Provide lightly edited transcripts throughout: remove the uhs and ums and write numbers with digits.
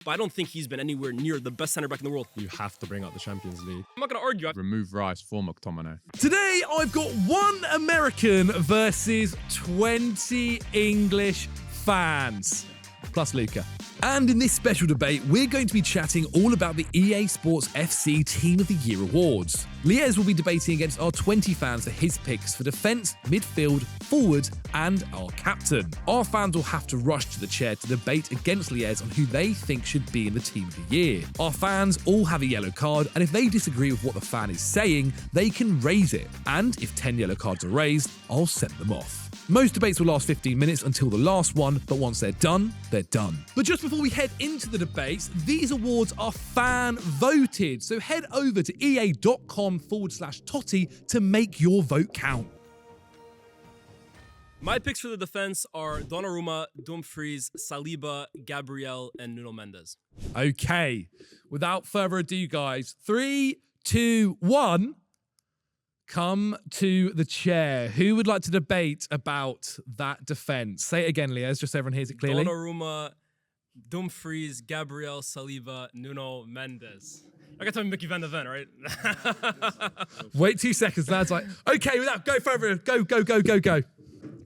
But I don't think he's been anywhere near the best centre back in the world. You have to bring up the Champions League. I'm not going to argue. Remove Rice for McTominay. Today, I've got 1 American versus 20 English fans, plus Luca. And in this special debate, we're going to be chatting all about the EA Sports FC Team of the Year awards. Lyes will be debating against our 20 fans for his picks for defence, midfield, forward, and our captain. Our fans will have to rush to the chair to debate against Lyes on who they think should be in the Team of the Year. Our fans all have a yellow card, and if they disagree with what the fan is saying, they can raise it. And if 10 yellow cards are raised, I'll send them off. Most debates will last 15 minutes until the last one, but once they're done, they're done. But just before we head into the debates, these awards are fan voted, so head over to ea.com/TOTY to make your vote count. My picks for the defense are Donnarumma, Dumfries, Saliba, Gabriel, and Nuno Mendes. Okay, without further ado, guys, 3, 2, 1. Come to the chair. Who would like to debate about that defense? Say it again, Lyes, just so everyone hears it clearly. Donnarumma, Dumfries, Gabriel, Saliba, Nuno Mendes. I got to tell me Mickey Van de Ven, right? Wait 2 seconds, lads. Like, okay, without go further. Go.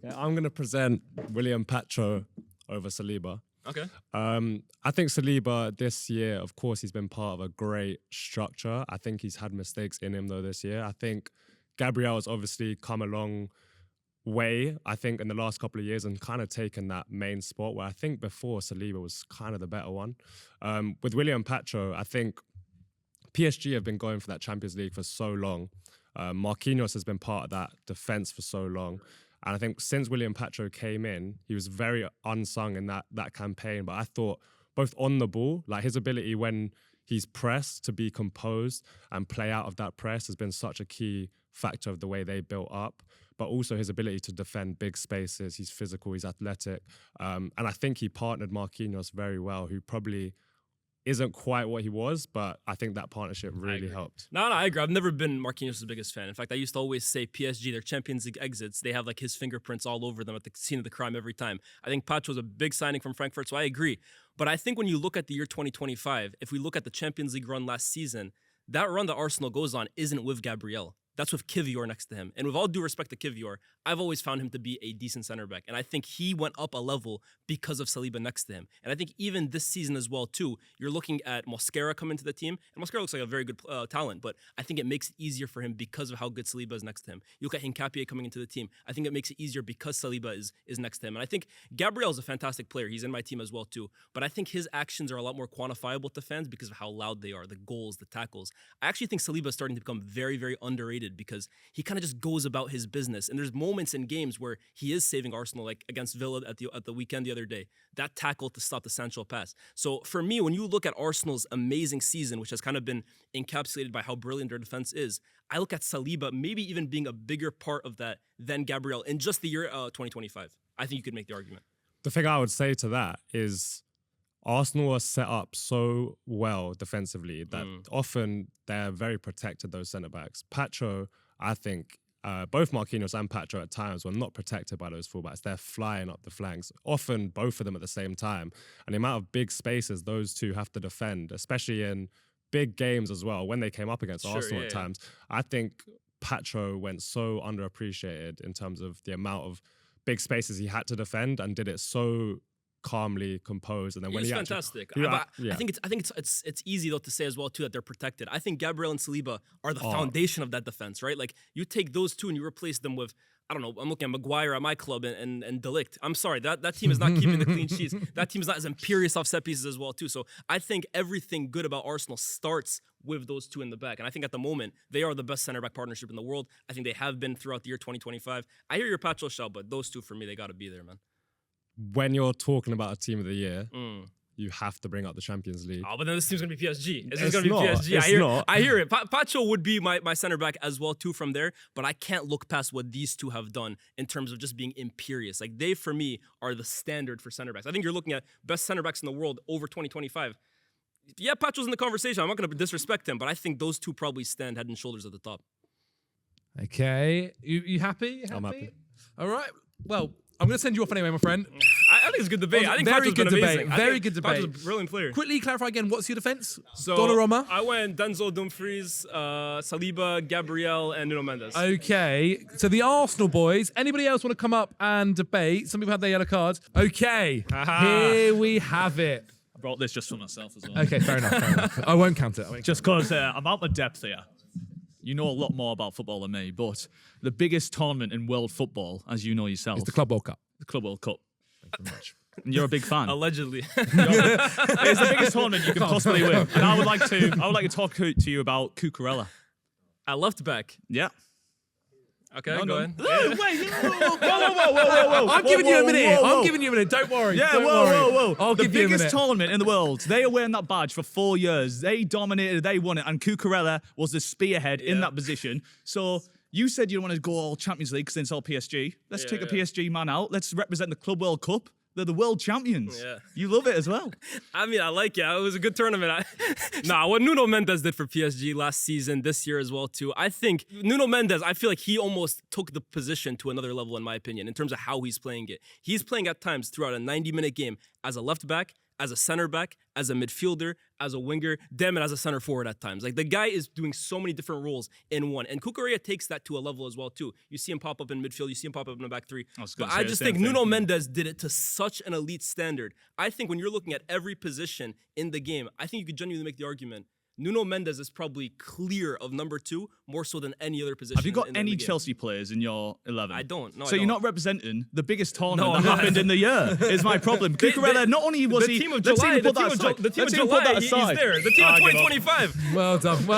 Yeah, I'm going to present William Pacho over Saliba. Okay. I think Saliba this year, of course, he's been part of a great structure. I think he's had mistakes in him, though, this year. I think Gabriel has obviously come a long way, I think, in the last couple of years and kind of taken that main spot where I think before Saliba was kind of the better one. With William Pacho, I think PSG have been going for that Champions League for so long. Marquinhos has been part of that defence for so long. And I think since William Pacho came in, he was very unsung in that campaign. But I thought both on the ball, like his ability when he's pressed to be composed and play out of that press has been such a key factor of the way they built up. But also his ability to defend big spaces. He's physical, he's athletic. And I think he partnered Marquinhos very well, who probably isn't quite what he was, but I think that partnership really helped. No, I agree. I've never been Marquinhos' biggest fan. In fact, I used to always say PSG, their Champions League exits, they have like his fingerprints all over them at the scene of the crime every time. I think Pacho was a big signing from Frankfurt, so I agree. But I think when you look at the year 2025, if we look at the Champions League run last season, that run that Arsenal goes on isn't with Gabriel. That's with Kivior next to him. And with all due respect to Kivior, I've always found him to be a decent center back. And I think he went up a level because of Saliba next to him. And I think even this season as well, too, you're looking at Mosquera coming to the team. And Mosquera looks like a very good talent, but I think it makes it easier for him because of how good Saliba is next to him. You look at Hincapié coming into the team. I think it makes it easier because Saliba is next to him. And I think Gabriel is a fantastic player. He's in my team as well, too. But I think his actions are a lot more quantifiable to fans because of how loud they are, the goals, the tackles. I actually think Saliba is starting to become very, very underrated because he kind of just goes about his business. And there's moments in games where he is saving Arsenal, like against Villa at the weekend the other day. That tackle to stop the Sancho pass. So for me, when you look at Arsenal's amazing season, which has kind of been encapsulated by how brilliant their defense is, I look at Saliba maybe even being a bigger part of that than Gabriel in just the year 2025. I think you could make the argument. The thing I would say to that is Arsenal are set up so well defensively that often they're very protected, those centre-backs. Pacho, I think, both Marquinhos and Pacho at times were not protected by those fullbacks. They're flying up the flanks, often both of them at the same time. And the amount of big spaces those two have to defend, especially in big games as well, when they came up against Arsenal at times, I think Pacho went so underappreciated in terms of the amount of big spaces he had to defend and did it so calmly, composed, and then when he fantastic. Yeah. I think it's easy though to say as well too that they're protected. I think Gabriel and Saliba are the foundation of that defense, right? Like you take those two and you replace them with, I don't know, I'm looking at Maguire at my club and De Ligt. I'm sorry, that team is not keeping the clean sheets. That team is not as imperious off set pieces as well too. So I think everything good about Arsenal starts with those two in the back. And I think at the moment, they are the best center-back partnership in the world. I think they have been throughout the year 2025. I hear your Pacho shout, but those two for me, they got to be there, man. When you're talking about a team of the year, you have to bring up the Champions League. Oh, but then this team's going to be PSG. It's going to be not. PSG. I hear it. Pacho would be my center back as well, too, from there. But I can't look past what these two have done in terms of just being imperious. Like, they, for me, are the standard for center backs. I think you're looking at best center backs in the world over 2025. Yeah, Pacho's in the conversation. I'm not going to disrespect him, but I think those two probably stand head and shoulders at the top. Okay. You happy? I'm happy. All right. Well, I'm going to send you off anyway, my friend. I think it's a good debate. I think Very Pacho's good been debate. amazing. I Very think good debate. Pacho's a brilliant player. Quickly clarify again, what's your defense? So Donnarumma? I went Denzel Dumfries, Saliba, Gabriel, and Nuno Mendes. Okay, so the Arsenal boys. Anybody else want to come up and debate? Some people have their yellow cards. Okay, here we have it. I brought this just for myself as well. Okay, fair enough. Fair enough. I won't count it. Just because about the depth here. You know a lot more about football than me, but the biggest tournament in world football, as you know yourself, It's the Club World Cup. the Club World Cup. Thank you very much. And you're a big fan. Allegedly. It's the biggest tournament you can possibly win. And I would like to talk to you about Cucurella. At left back. Yeah. Okay, No, go no. ahead. Whoa. I'm giving you a minute. whoa. I'm giving you a minute. Don't worry. Yeah, Don't worry. whoa. I'll The give you a biggest minute. tournament in the world. They are wearing that badge for 4 years. They dominated, they won it, and Cucurella was the spearhead in that position. So you said you don't want to go all Champions League because it's all PSG. Let's take a PSG man out. Let's represent the Club World Cup. They're the world champions. Yeah. You love it as well. I mean, I like it. It was a good tournament. What Nuno Mendes did for PSG last season, this year as well, too. I think Nuno Mendes, I feel like he almost took the position to another level, in my opinion, in terms of how he's playing it. He's playing at times throughout a 90-minute game as a left back, as a center back, as a midfielder, as a winger, damn it, as a center forward at times. Like, the guy is doing so many different roles in one. And Cucurella takes that to a level as well, too. You see him pop up in midfield, you see him pop up in the back three. But I just think Nuno Mendes did it to such an elite standard. I think when you're looking at every position in the game, I think you could genuinely make the argument Nuno Mendes is probably clear of number 2 more so than any other position. Have you got in any the game. Chelsea players in your 11? I don't. No, So I you're don't. not representing the biggest tournament No, that happened in the year. Is my problem. Cucurella, not only was the he, team of let's July, even put that aside. the team Let's of even put July, that aside. he's there. The team of 2025. Well done. No,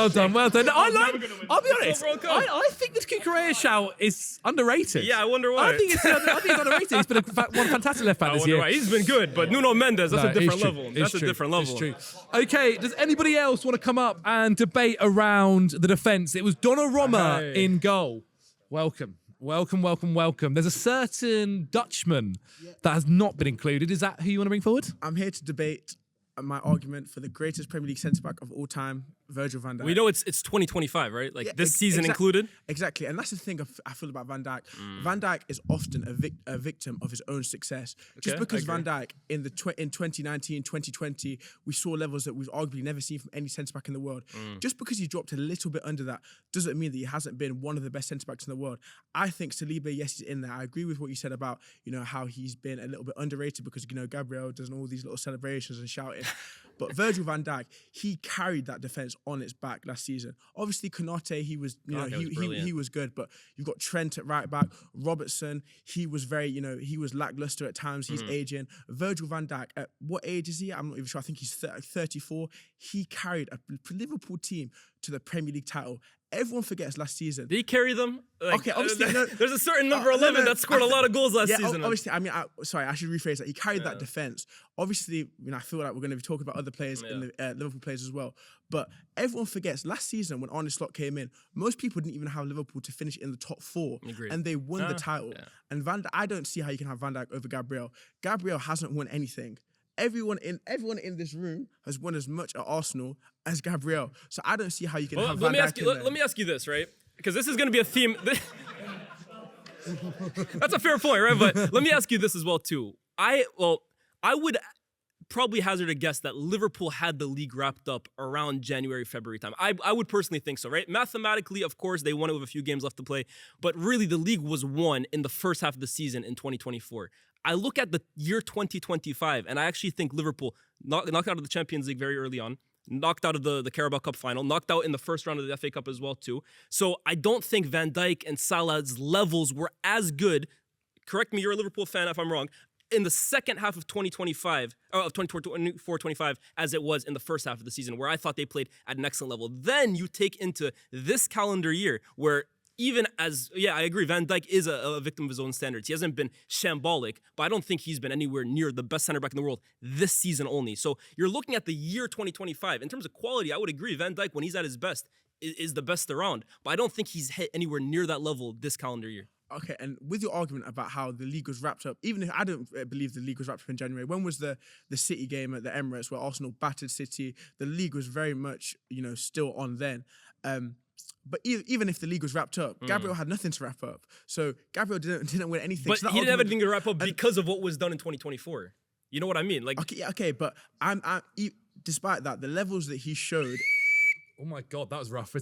I'll be honest. World Cup. I think this Cucurella shout is underrated. Yeah, I wonder why. I think it's underrated. He's been one fantastic left back I this wonder year. why. He's been good, but Nuno Mendes, that's No, a different it's true. level. It's That's a true. different level. It's true. Okay, does anybody else want to come up and debate around the defence? It was Donnarumma in goal. Welcome. There's a certain Dutchman that has not been included. Is that who you want to bring forward? I'm here to debate my argument for the greatest Premier League centre-back of all time, Virgil van Dijk. We know it's 2025, right? Like Yeah, this season exact- included. Exactly, and that's the thing I feel about Van Dijk. Van Dijk is often a victim of his own success. Just Okay, because I Van Dijk in 2019, 2020, we saw levels that we've arguably never seen from any centre-back in the world. Just because he dropped a little bit under that doesn't mean that he hasn't been one of the best centre-backs in the world. I think Saliba, yes, he's in there. I agree with what you said about, how he's been a little bit underrated because, Gabriel does all these little celebrations and shouting. But Virgil van Dijk, he carried that defence on its back last season. Obviously, Konate, he was, he was good. But you've got Trent at right back, Robertson, he was very, he was lacklustre at times. He's aging. Virgil van Dijk, at what age is he? I'm not even sure. I think he's 34. He carried a Liverpool team to the Premier League title. Everyone forgets last season. Did he carry them? Okay, obviously, no. There's a certain number 11 that scored a lot of goals last season. Obviously, I should rephrase that. He carried that defence. Obviously, I feel like we're going to be talking about other players in the Liverpool players as well. But everyone forgets last season when Arne Slot came in, most people didn't even have Liverpool to finish in the top 4, Agreed. and they won the title. Yeah. And I don't see how you can have Van Dijk over Gabriel. Gabriel hasn't won anything. Everyone in this room has won as much at Arsenal as Gabriel. So I don't see how you can have Van Dijk in there. Let me ask you this, right? Because this is going to be a theme. That's a fair point, right? But let me ask you this as well, too. I would probably hazard a guess that Liverpool had the league wrapped up around January, February time. I would personally think so, right? Mathematically, of course, they won it with a few games left to play. But really, the league was won in the first half of the season in 2024. I look at the year 2025, and I actually think Liverpool knocked out of the Champions League very early on, knocked out of the Carabao Cup final, knocked out in the first round of the FA Cup as well, too. So I don't think Van Dijk and Salah's levels were as good. Correct me, you're a Liverpool fan if I'm wrong. In the second half of 2024-25 as it was in the first half of the season, where I thought they played at an excellent level. Then you take into this calendar year where even as, I agree, Van Dijk is a victim of his own standards. He hasn't been shambolic, but I don't think he's been anywhere near the best center back in the world this season only. So you're looking at the year 2025. In terms of quality, I would agree Van Dijk, when he's at his best, is the best around. But I don't think he's hit anywhere near that level this calendar year. Okay, and with your argument about how the league was wrapped up, even if I don't believe the league was wrapped up in January, when was the City game at the Emirates where Arsenal battered City? The league was very much, still on then. But even if the league was wrapped up, Gabriel had nothing to wrap up. So Gabriel didn't win anything. But So that he didn't have argument- anything to wrap up because of what was done in 2024. You know what I mean? Like, Okay, but despite that, the levels that he showed. Oh my God, that was rough.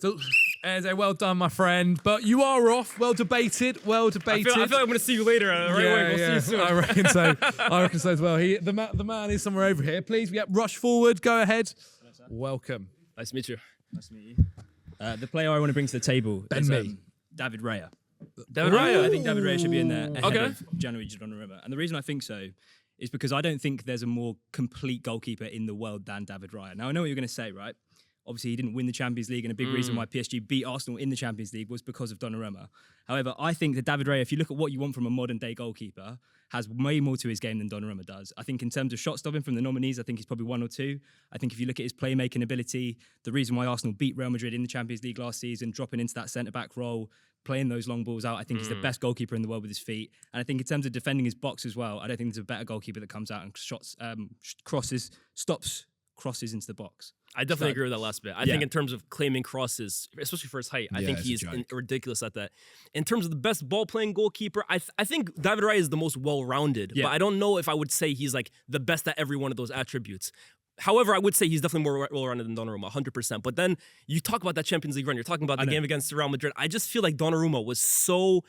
Eze, well done, my friend. But you are off. Well debated. Well I debated. feel like I'm going to see you later. We'll see you soon. I reckon so. I reckon so as well. The man is somewhere over here. Please, rush forward. Go ahead. Welcome. Nice to meet you. Nice to meet you. The player I want to bring to the table is David Raya. David Raya. I think David Raya should be in there ahead Okay. of Gianluigi Donnarumma. And the reason I think so is because I don't think there's a more complete goalkeeper in the world than David Raya. Now, I know what you're going to say, right? Obviously, he didn't win the Champions League, and a big reason why PSG beat Arsenal in the Champions League was because of Donnarumma. However, I think that David Raya, if you look at what you want from a modern-day goalkeeper, has way more to his game than Donnarumma does. I think in terms of shot stopping from the nominees, I think he's probably 1 or 2. I think if you look at his playmaking ability, the reason why Arsenal beat Real Madrid in the Champions League last season, dropping into that centre-back role, playing those long balls out, I think he's the best goalkeeper in the world with his feet. And I think in terms of defending his box as well, I don't think there's a better goalkeeper that comes out and stops crosses into the box. I definitely agree with that last bit. I think in terms of claiming crosses, especially for his height, I think he's ridiculous at that. In terms of the best ball-playing goalkeeper, I think David Raya is the most well-rounded. Yeah. But I don't know if I would say he's like the best at every one of those attributes. However, I would say he's definitely more well-rounded than Donnarumma, 100%. But then you talk about that Champions League run. You're talking about the game against Real Madrid. I just feel like Donnarumma was so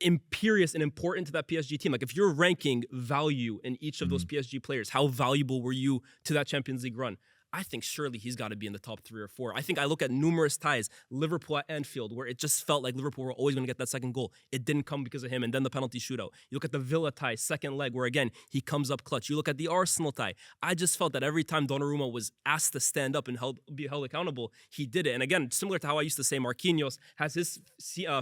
imperious and important to that PSG team. Like, if you're ranking value in each of those PSG players, how valuable were you to that Champions League run? I think surely he's got to be in the top 3 or 4. I think I look at numerous ties, Liverpool at Anfield, where it just felt like Liverpool were always going to get that second goal. It didn't come because of him, and then the penalty shootout. You look at the Villa tie, second leg, where again, he comes up clutch. You look at the Arsenal tie. I just felt that every time Donnarumma was asked to stand up and be held accountable, he did it. And again, similar to how I used to say Marquinhos has his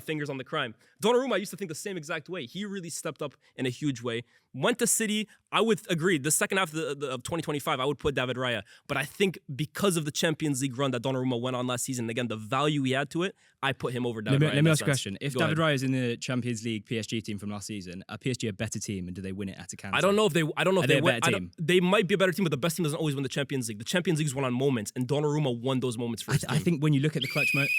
fingers on the crime. Donnarumma, I used to think the same exact way. He really stepped up in a huge way. Went to City, I would agree. The second half of 2025, I would put David Raya. But I think because of the Champions League run that Donnarumma went on last season, and again, the value he had to it, I put him over David Raya. Let me ask you a question. If Go David ahead. Raya is in the Champions League PSG team from last season, are PSG a better team, and do they win it at a canter? I don't know if they they a win. better team? They might be a better team, but the best team doesn't always win the Champions League. The Champions League is won on moments, and Donnarumma won those moments for his team. I think when you look at the clutch moment,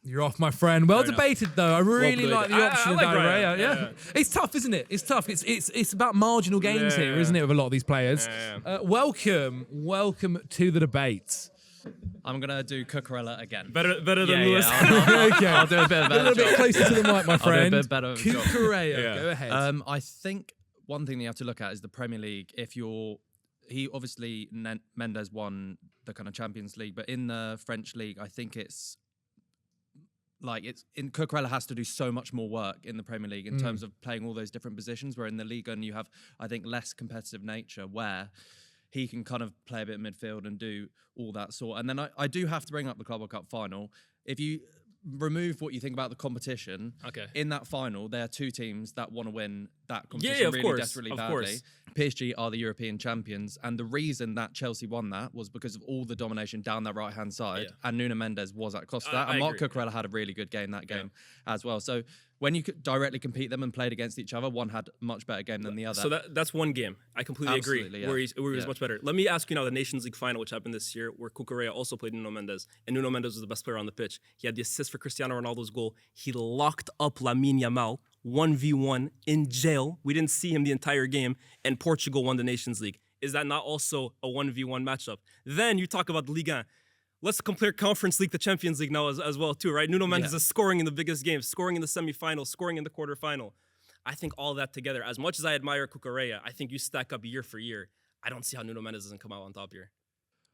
You're off, my friend. Well Fair enough. debated, though. I really like the debated. option I of like David Raya. Raya. Yeah. It's tough, isn't it? It's tough. It's about marginal gains here, isn't it, with a lot of these players? Welcome to the debate. I'm going to do Cucurella again. Better than Yeah, Lewis. Okay. I'll do a bit A better little bit job. closer to the mic, my I'll do a friend. bit better of a job. Cucurella, go ahead. I think one thing that you have to look at is the Premier League. He obviously, Mendes won the kind of Champions League, but in the French league, I think Cucurella has to do so much more work in the Premier League in terms of playing all those different positions, where in the Liga you have, I think, less competitive nature where he can kind of play a bit of midfield and do all that sort. And then I do have to bring up the Club World Cup final. If you remove what you think about the competition, in that final, there are 2 teams that want to win that competition of really course, desperately of badly. course. PSG are the European champions, and the reason that Chelsea won that was because of all the domination down that right-hand side, and Nuno Mendes was at cost of that, and Marc Cucurella had a really good game that game as well. So when you could directly compete them and played against each other, one had a much better game than the other. So that's one game. I completely agree. Absolutely, yeah. Where he was much better. Let me ask you now, the Nations League final, which happened this year, where Cucurella also played Nuno Mendes, and Nuno Mendes was the best player on the pitch. He had the assist for Cristiano Ronaldo's goal. He locked up Lamine Yamal 1v1 in jail. We didn't see him the entire game, and Portugal won the Nations League. Is that not also a 1v1 matchup? Then you talk about Ligue 1. Let's compare Conference League to Champions League now as well too, right? Nuno Mendes is scoring in the biggest games, scoring in the semifinal, scoring in the quarterfinal. I think all that together, as much as I admire Cucurella, I think you stack up year for year. I don't see how Nuno Mendes doesn't come out on top here.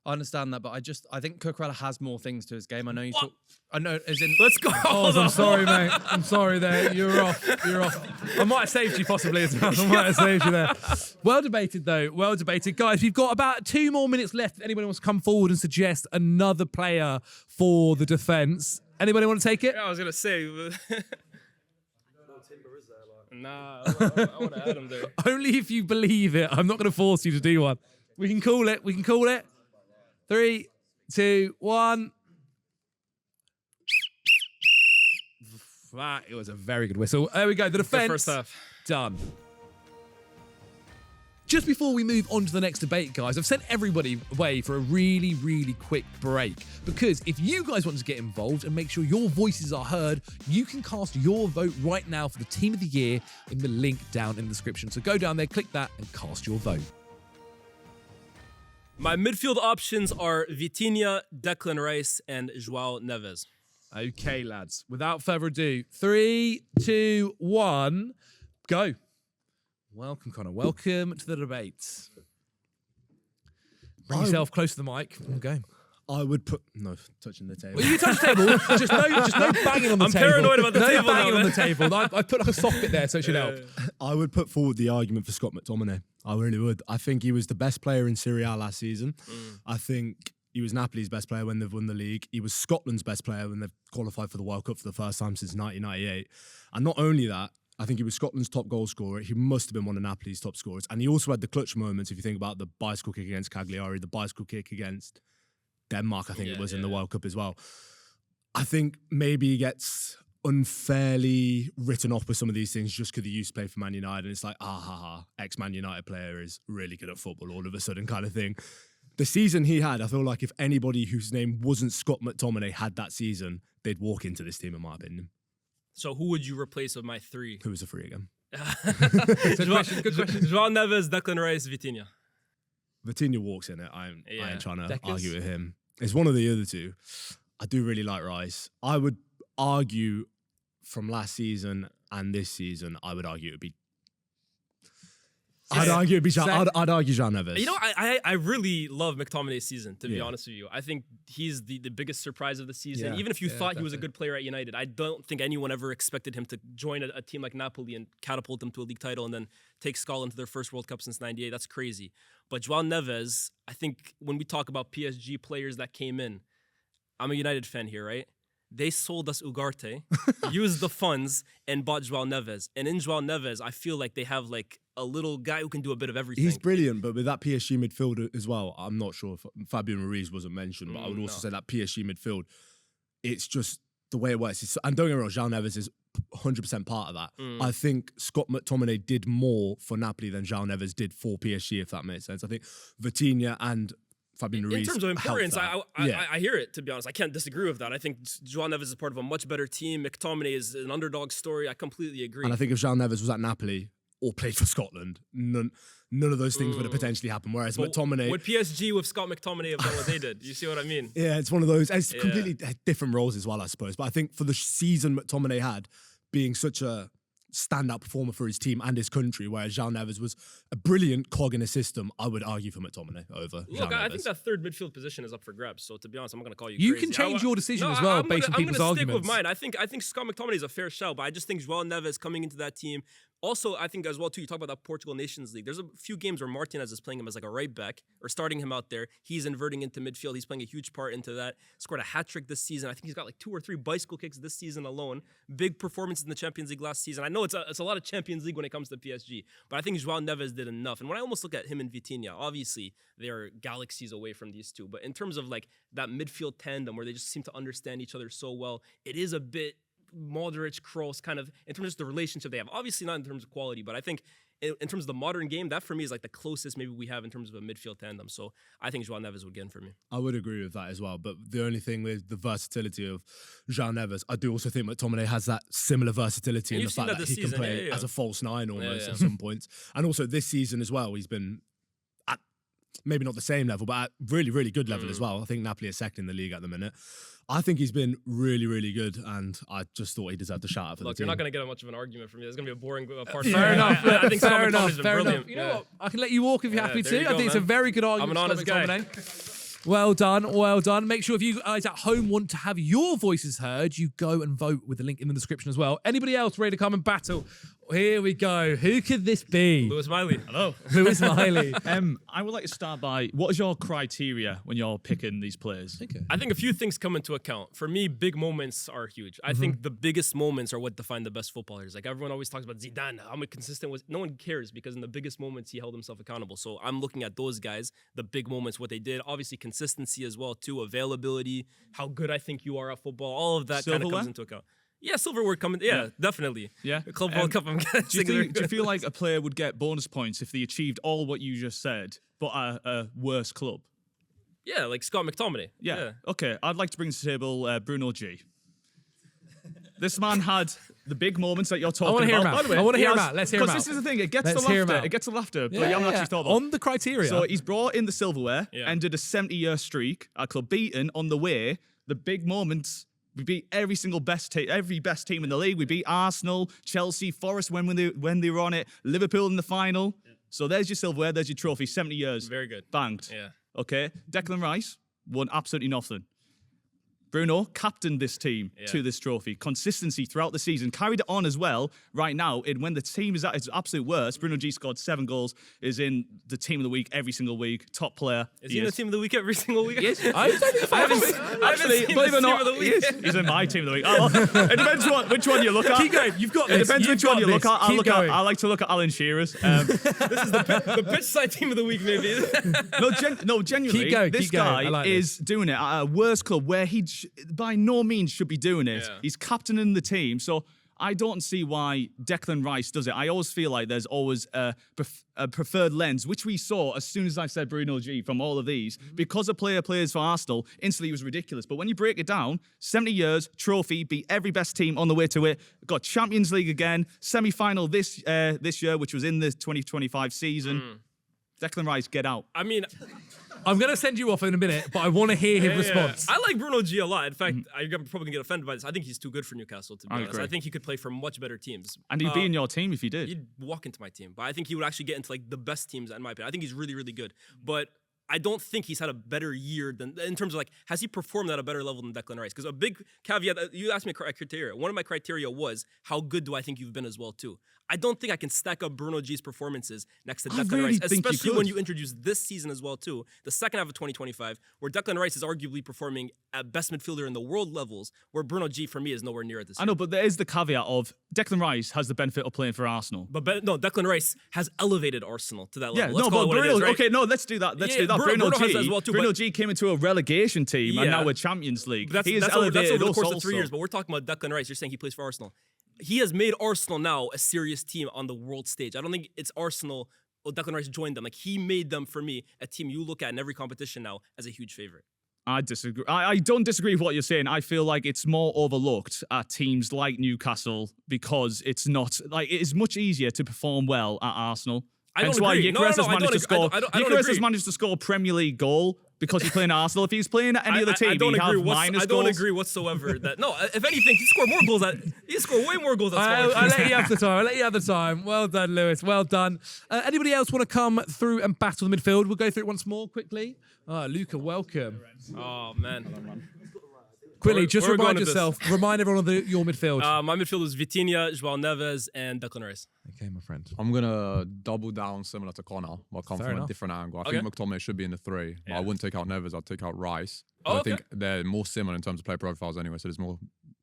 I understand that, but I think Cucurella has more things to his game. I know I know, as in. Let's go. I'm sorry, mate. I'm sorry there. You're off. I might have saved you possibly as well. I might have saved you there. Well debated, though. Well debated. Guys, we've got about 2 more minutes left. If anybody wants to come forward and suggest another player for the defence. Anybody want to take it? Yeah, I was going to say. Nah, I want to add him there. Only if you believe it. I'm not going to force you to do one. We can call it. 3, 2, 1. It was a very good whistle. There we go. The defence First half. done. Just before we move on to the next debate, guys, I've sent everybody away for a really, really quick break. Because if you guys want to get involved and make sure your voices are heard, you can cast your vote right now for the Team of the Year in the link down in the description. So go down there, click that, and cast your vote. My midfield options are Vitinha, Declan Rice, and João Neves. Okay, lads. Without further ado, 3, 2, 1, go. Welcome, Connor. Welcome to the debate. Bring yourself close to the mic. We'll go. I would put touching the table. Well, you can touch the table. just no banging on the I'm table. paranoid about the no table banging now, on the man. table. I put like a soft bit there so it should help. I would put forward the argument for Scott McTominay. I really would. I think he was the best player in Serie A last season. I think he was Napoli's best player when they've won the league. He was Scotland's best player when they've qualified for the World Cup for the first time since 1998. And not only that, I think he was Scotland's top goal scorer. He must have been one of Napoli's top scorers. And he also had the clutch moments, if you think about the bicycle kick against Cagliari, the bicycle kick against Denmark, I think it was in the World Cup as well. I think maybe he gets unfairly written off with some of these things just because he used to play for Man United. And it's like, ex-Man United player is really good at football all of a sudden kind of thing. The season he had, I feel like if anybody whose name wasn't Scott McTominay had that season, they'd walk into this team, in my opinion. So who would you replace with my 3? Who was the 3 again? Good question. João Neves, Declan Rice, Vitinha. Vitinha walks in it. I ain't trying to Deckers. argue with him. It's one of the other two. I do really like Rice. I would argue from last season and this season, I would argue it would be. I'd argue João Neves. You know, I really love McTominay's season, to be honest with you. I think he's the biggest surprise of the season. Yeah. Even if you thought he was a good player at United, I don't think anyone ever expected him to join a team like Napoli and catapult them to a league title and then take Scotland to their first World Cup since '98. That's crazy. But João Neves, I think when we talk about PSG players that came in, I'm a United fan here, right? They sold us Ugarte, used the funds, and bought João Neves. And in João Neves, I feel like they have like a little guy who can do a bit of everything. He's brilliant, but with that PSG midfield as well, I'm not sure if Fabio Ruiz wasn't mentioned, but I would also say that PSG midfield, it's just the way it works. And don't get me wrong, João Neves is 100% part of that. I think Scott McTominay did more for Napoli than João Neves did for PSG, if that makes sense. I think Vitinha and Fabio Ruiz in terms of importance, helped I that. hear it, to be honest. I can't disagree with that. I think João Neves is part of a much better team. McTominay is an underdog story. I completely agree. And I think if João Neves was at Napoli or played for Scotland, none of those things would have potentially happened. Whereas McTominay... Would PSG with Scott McTominay have done what they did? You see what I mean? Yeah, it's one of those. It's completely different roles as well, I suppose. But I think for the season McTominay had, being such a standout performer for his team and his country, whereas João Neves was a brilliant cog in a system, I would argue for McTominay over Look, João I Neves. think that third midfield position is up for grabs. So to be honest, I'm not going to call you You crazy. can change your decision as well based on people's I'm going to stick arguments. with mine. I think Scott McTominay is a fair shout, but I just think João Neves coming into that team. Also, I think as well, too, you talk about that Portugal Nations League. There's a few games where Martinez is playing him as like a right back or starting him out there. He's inverting into midfield. He's playing a huge part into that. Scored a hat-trick this season. I think he's got like 2 or 3 bicycle kicks this season alone. Big performance in the Champions League last season. I know it's a lot of Champions League when it comes to PSG, but I think João Neves did enough. And when I almost look at him and Vitinha, obviously they are galaxies away from these two. But in terms of like that midfield tandem where they just seem to understand each other so well, it is a bit Modric, Kroos, kind of in terms of the relationship they have. Obviously not in terms of quality, but I think in terms of the modern game, that for me is like the closest maybe we have in terms of a midfield tandem. So I think João Neves would get in for me. I would agree with that as well. But the only thing with the versatility of João Neves, I do also think McTominay has that similar versatility in the you've seen fact that that he this can season, play as a false 9 almost Yeah. at some points. And also this season as well, he's been at maybe not the same level, but at really, really good level as well. I think Napoli is second in the league at the minute. I think he's been really, really good, and I just thought he deserved a shout out for Look, the you're team. not going to get much of an argument from me. There's going to be a boring part. Fair enough. I think fair Scott enough. McTominay's been Fair brilliant. enough. You know what? I can let you walk if you're happy there to. you I go, think it's a man. very good argument. I'm an Scott honest guy. McTominay. Well done, well done. Make sure if you guys at home want to have your voices heard, you go and vote with the link in the description as well. Anybody else ready to come and battle? Here we go. Who could this be? Lewis Miley. Hello. Lewis Miley. I would like to start by, what is your criteria when you're picking these players? Okay. I think a few things come into account. For me, big moments are huge. I think the biggest moments are what define the best footballers. Like everyone always talks about Zidane, how consistent was. No one cares because in the biggest moments he held himself accountable. So I'm looking at those guys, the big moments, what they did. Obviously consistency as well too, availability, how good I think you are at football. All of that kind of Silverware? comes into account. Yeah, silverware coming. Yeah, definitely. Yeah. Club World Cup. I'm guessing. Do you feel like a player would get bonus points if they achieved all what you just said, but at a worse club? Yeah, like Scott McTominay. Yeah. Okay, I'd like to bring to the table Bruno G. This man had the big moments that you're talking wanna hear about. him out. By the way, I wanna he hear him has- out. Let's hear him Because this is the thing, it gets Let's the hear him laughter. out. It gets the laughter, but you haven't actually thought about it. On the criteria. So he's brought in the silverware, Yeah. ended a 70-year streak at club, beaten on the way. The big moments, we beat every single best team in the league. We beat Arsenal, Chelsea, Forest when they were on it, Liverpool in the final. So there's your silverware, there's your trophy, 70 years. Very good. Banged. Yeah. Okay. Declan Rice won absolutely nothing. Bruno captained this team to this trophy. Consistency throughout the season. Carried it on as well right now. And when the team is at its absolute worst, Bruno G scored 7 goals, is in the team of the week every single week. Top player. Is he in the team of the week every single week? Yes. Actually, Believe it or not, he's in my team of the week. Oh, well, it depends which one you look at. Keep going. You've got It this. depends which one you look at. Keep going. I like to look at Alan Shearer's. The pitch side team of the week, maybe. No, genuinely, Keep going, this keep going. I guy like is doing it at a worse club where he by no means should be doing it. Yeah. He's captaining the team, so I don't see why Declan Rice does it. I always feel like there's always a preferred lens, which we saw as soon as I said Bruno G from all of these. Because a player plays for Arsenal, instantly it was ridiculous. But when you break it down, 70 years, trophy, beat every best team on the way to it, got Champions League again, semi-final this year, which was in the 2025 season. Declan Rice, get out. I mean, I'm going to send you off in a minute, but I want to hear his response. I like Bruno G a lot. In fact, I'm probably gonna get offended by this. I think he's too good for Newcastle, to be honest. agree. I think he could play for much better teams. And he'd be in your team if he did. He'd walk into my team, but I think he would actually get into like the best teams in my opinion. I think he's really, really good, but I don't think he's had a better year than in terms of like has he performed at a better level than Declan Rice? Because a big caveat, you asked me a criteria. One of my criteria was how good do I think you've been as well too. I don't think I can stack up Bruno G's performances next to Declan really Rice, think you especially could. when you introduce this season as well too, the second half of 2025, where Declan Rice is arguably performing at best midfielder in the world levels, where Bruno G for me is nowhere near at this. I know, but there is the caveat of Declan Rice has the benefit of playing for Arsenal. But no, Declan Rice has elevated Arsenal to that level. Yeah, Let's no, call but it what it Bruno. is, right? Okay, no, let's do that. Let's do that. Bruno has G. as well too, Bruno but- G came into a relegation team, and Yeah. now we're Champions League. But He is that's over elevated the us course of also. 3 years. But we're talking about Declan Rice. You're saying he plays for Arsenal. He has made Arsenal now a serious team on the world stage. I don't think it's Arsenal. Well, Declan Rice joined them. Like he made them for me a team you look at in every competition now as a huge favorite. I disagree. I don't disagree with what you're saying. I feel like it's more overlooked at teams like Newcastle because it's not like it is much easier to perform well at Arsenal. I don't Hence why agree. No, Gyökeres no, has I don't managed to agree. score. I don't Gyökeres has agree. managed to score a Premier League goal because he's playing at Arsenal. If he's playing at any other team, I don't he'd agree. have minus I don't goals. agree whatsoever. That no, if anything, he scored more goals. He scored way more goals. I'll let you have the time. I'll let you have the time. Well done, Lewis. Well done. Anybody else want to come through and battle the midfield? We'll go through it once more quickly. Luca, welcome. Oh man. Quickly, just we're remind going to yourself. Remind everyone of your midfield. My midfield is Vitinha, João Neves, and Declan Rice. Okay, my friend. I'm going to double down similar to Connor, but come Fair from enough. a different angle. I Okay. think McTominay should be in the 3. But I wouldn't take out Neves, I'd take out Rice. Oh, I think they're more similar in terms of play profiles anyway, so there's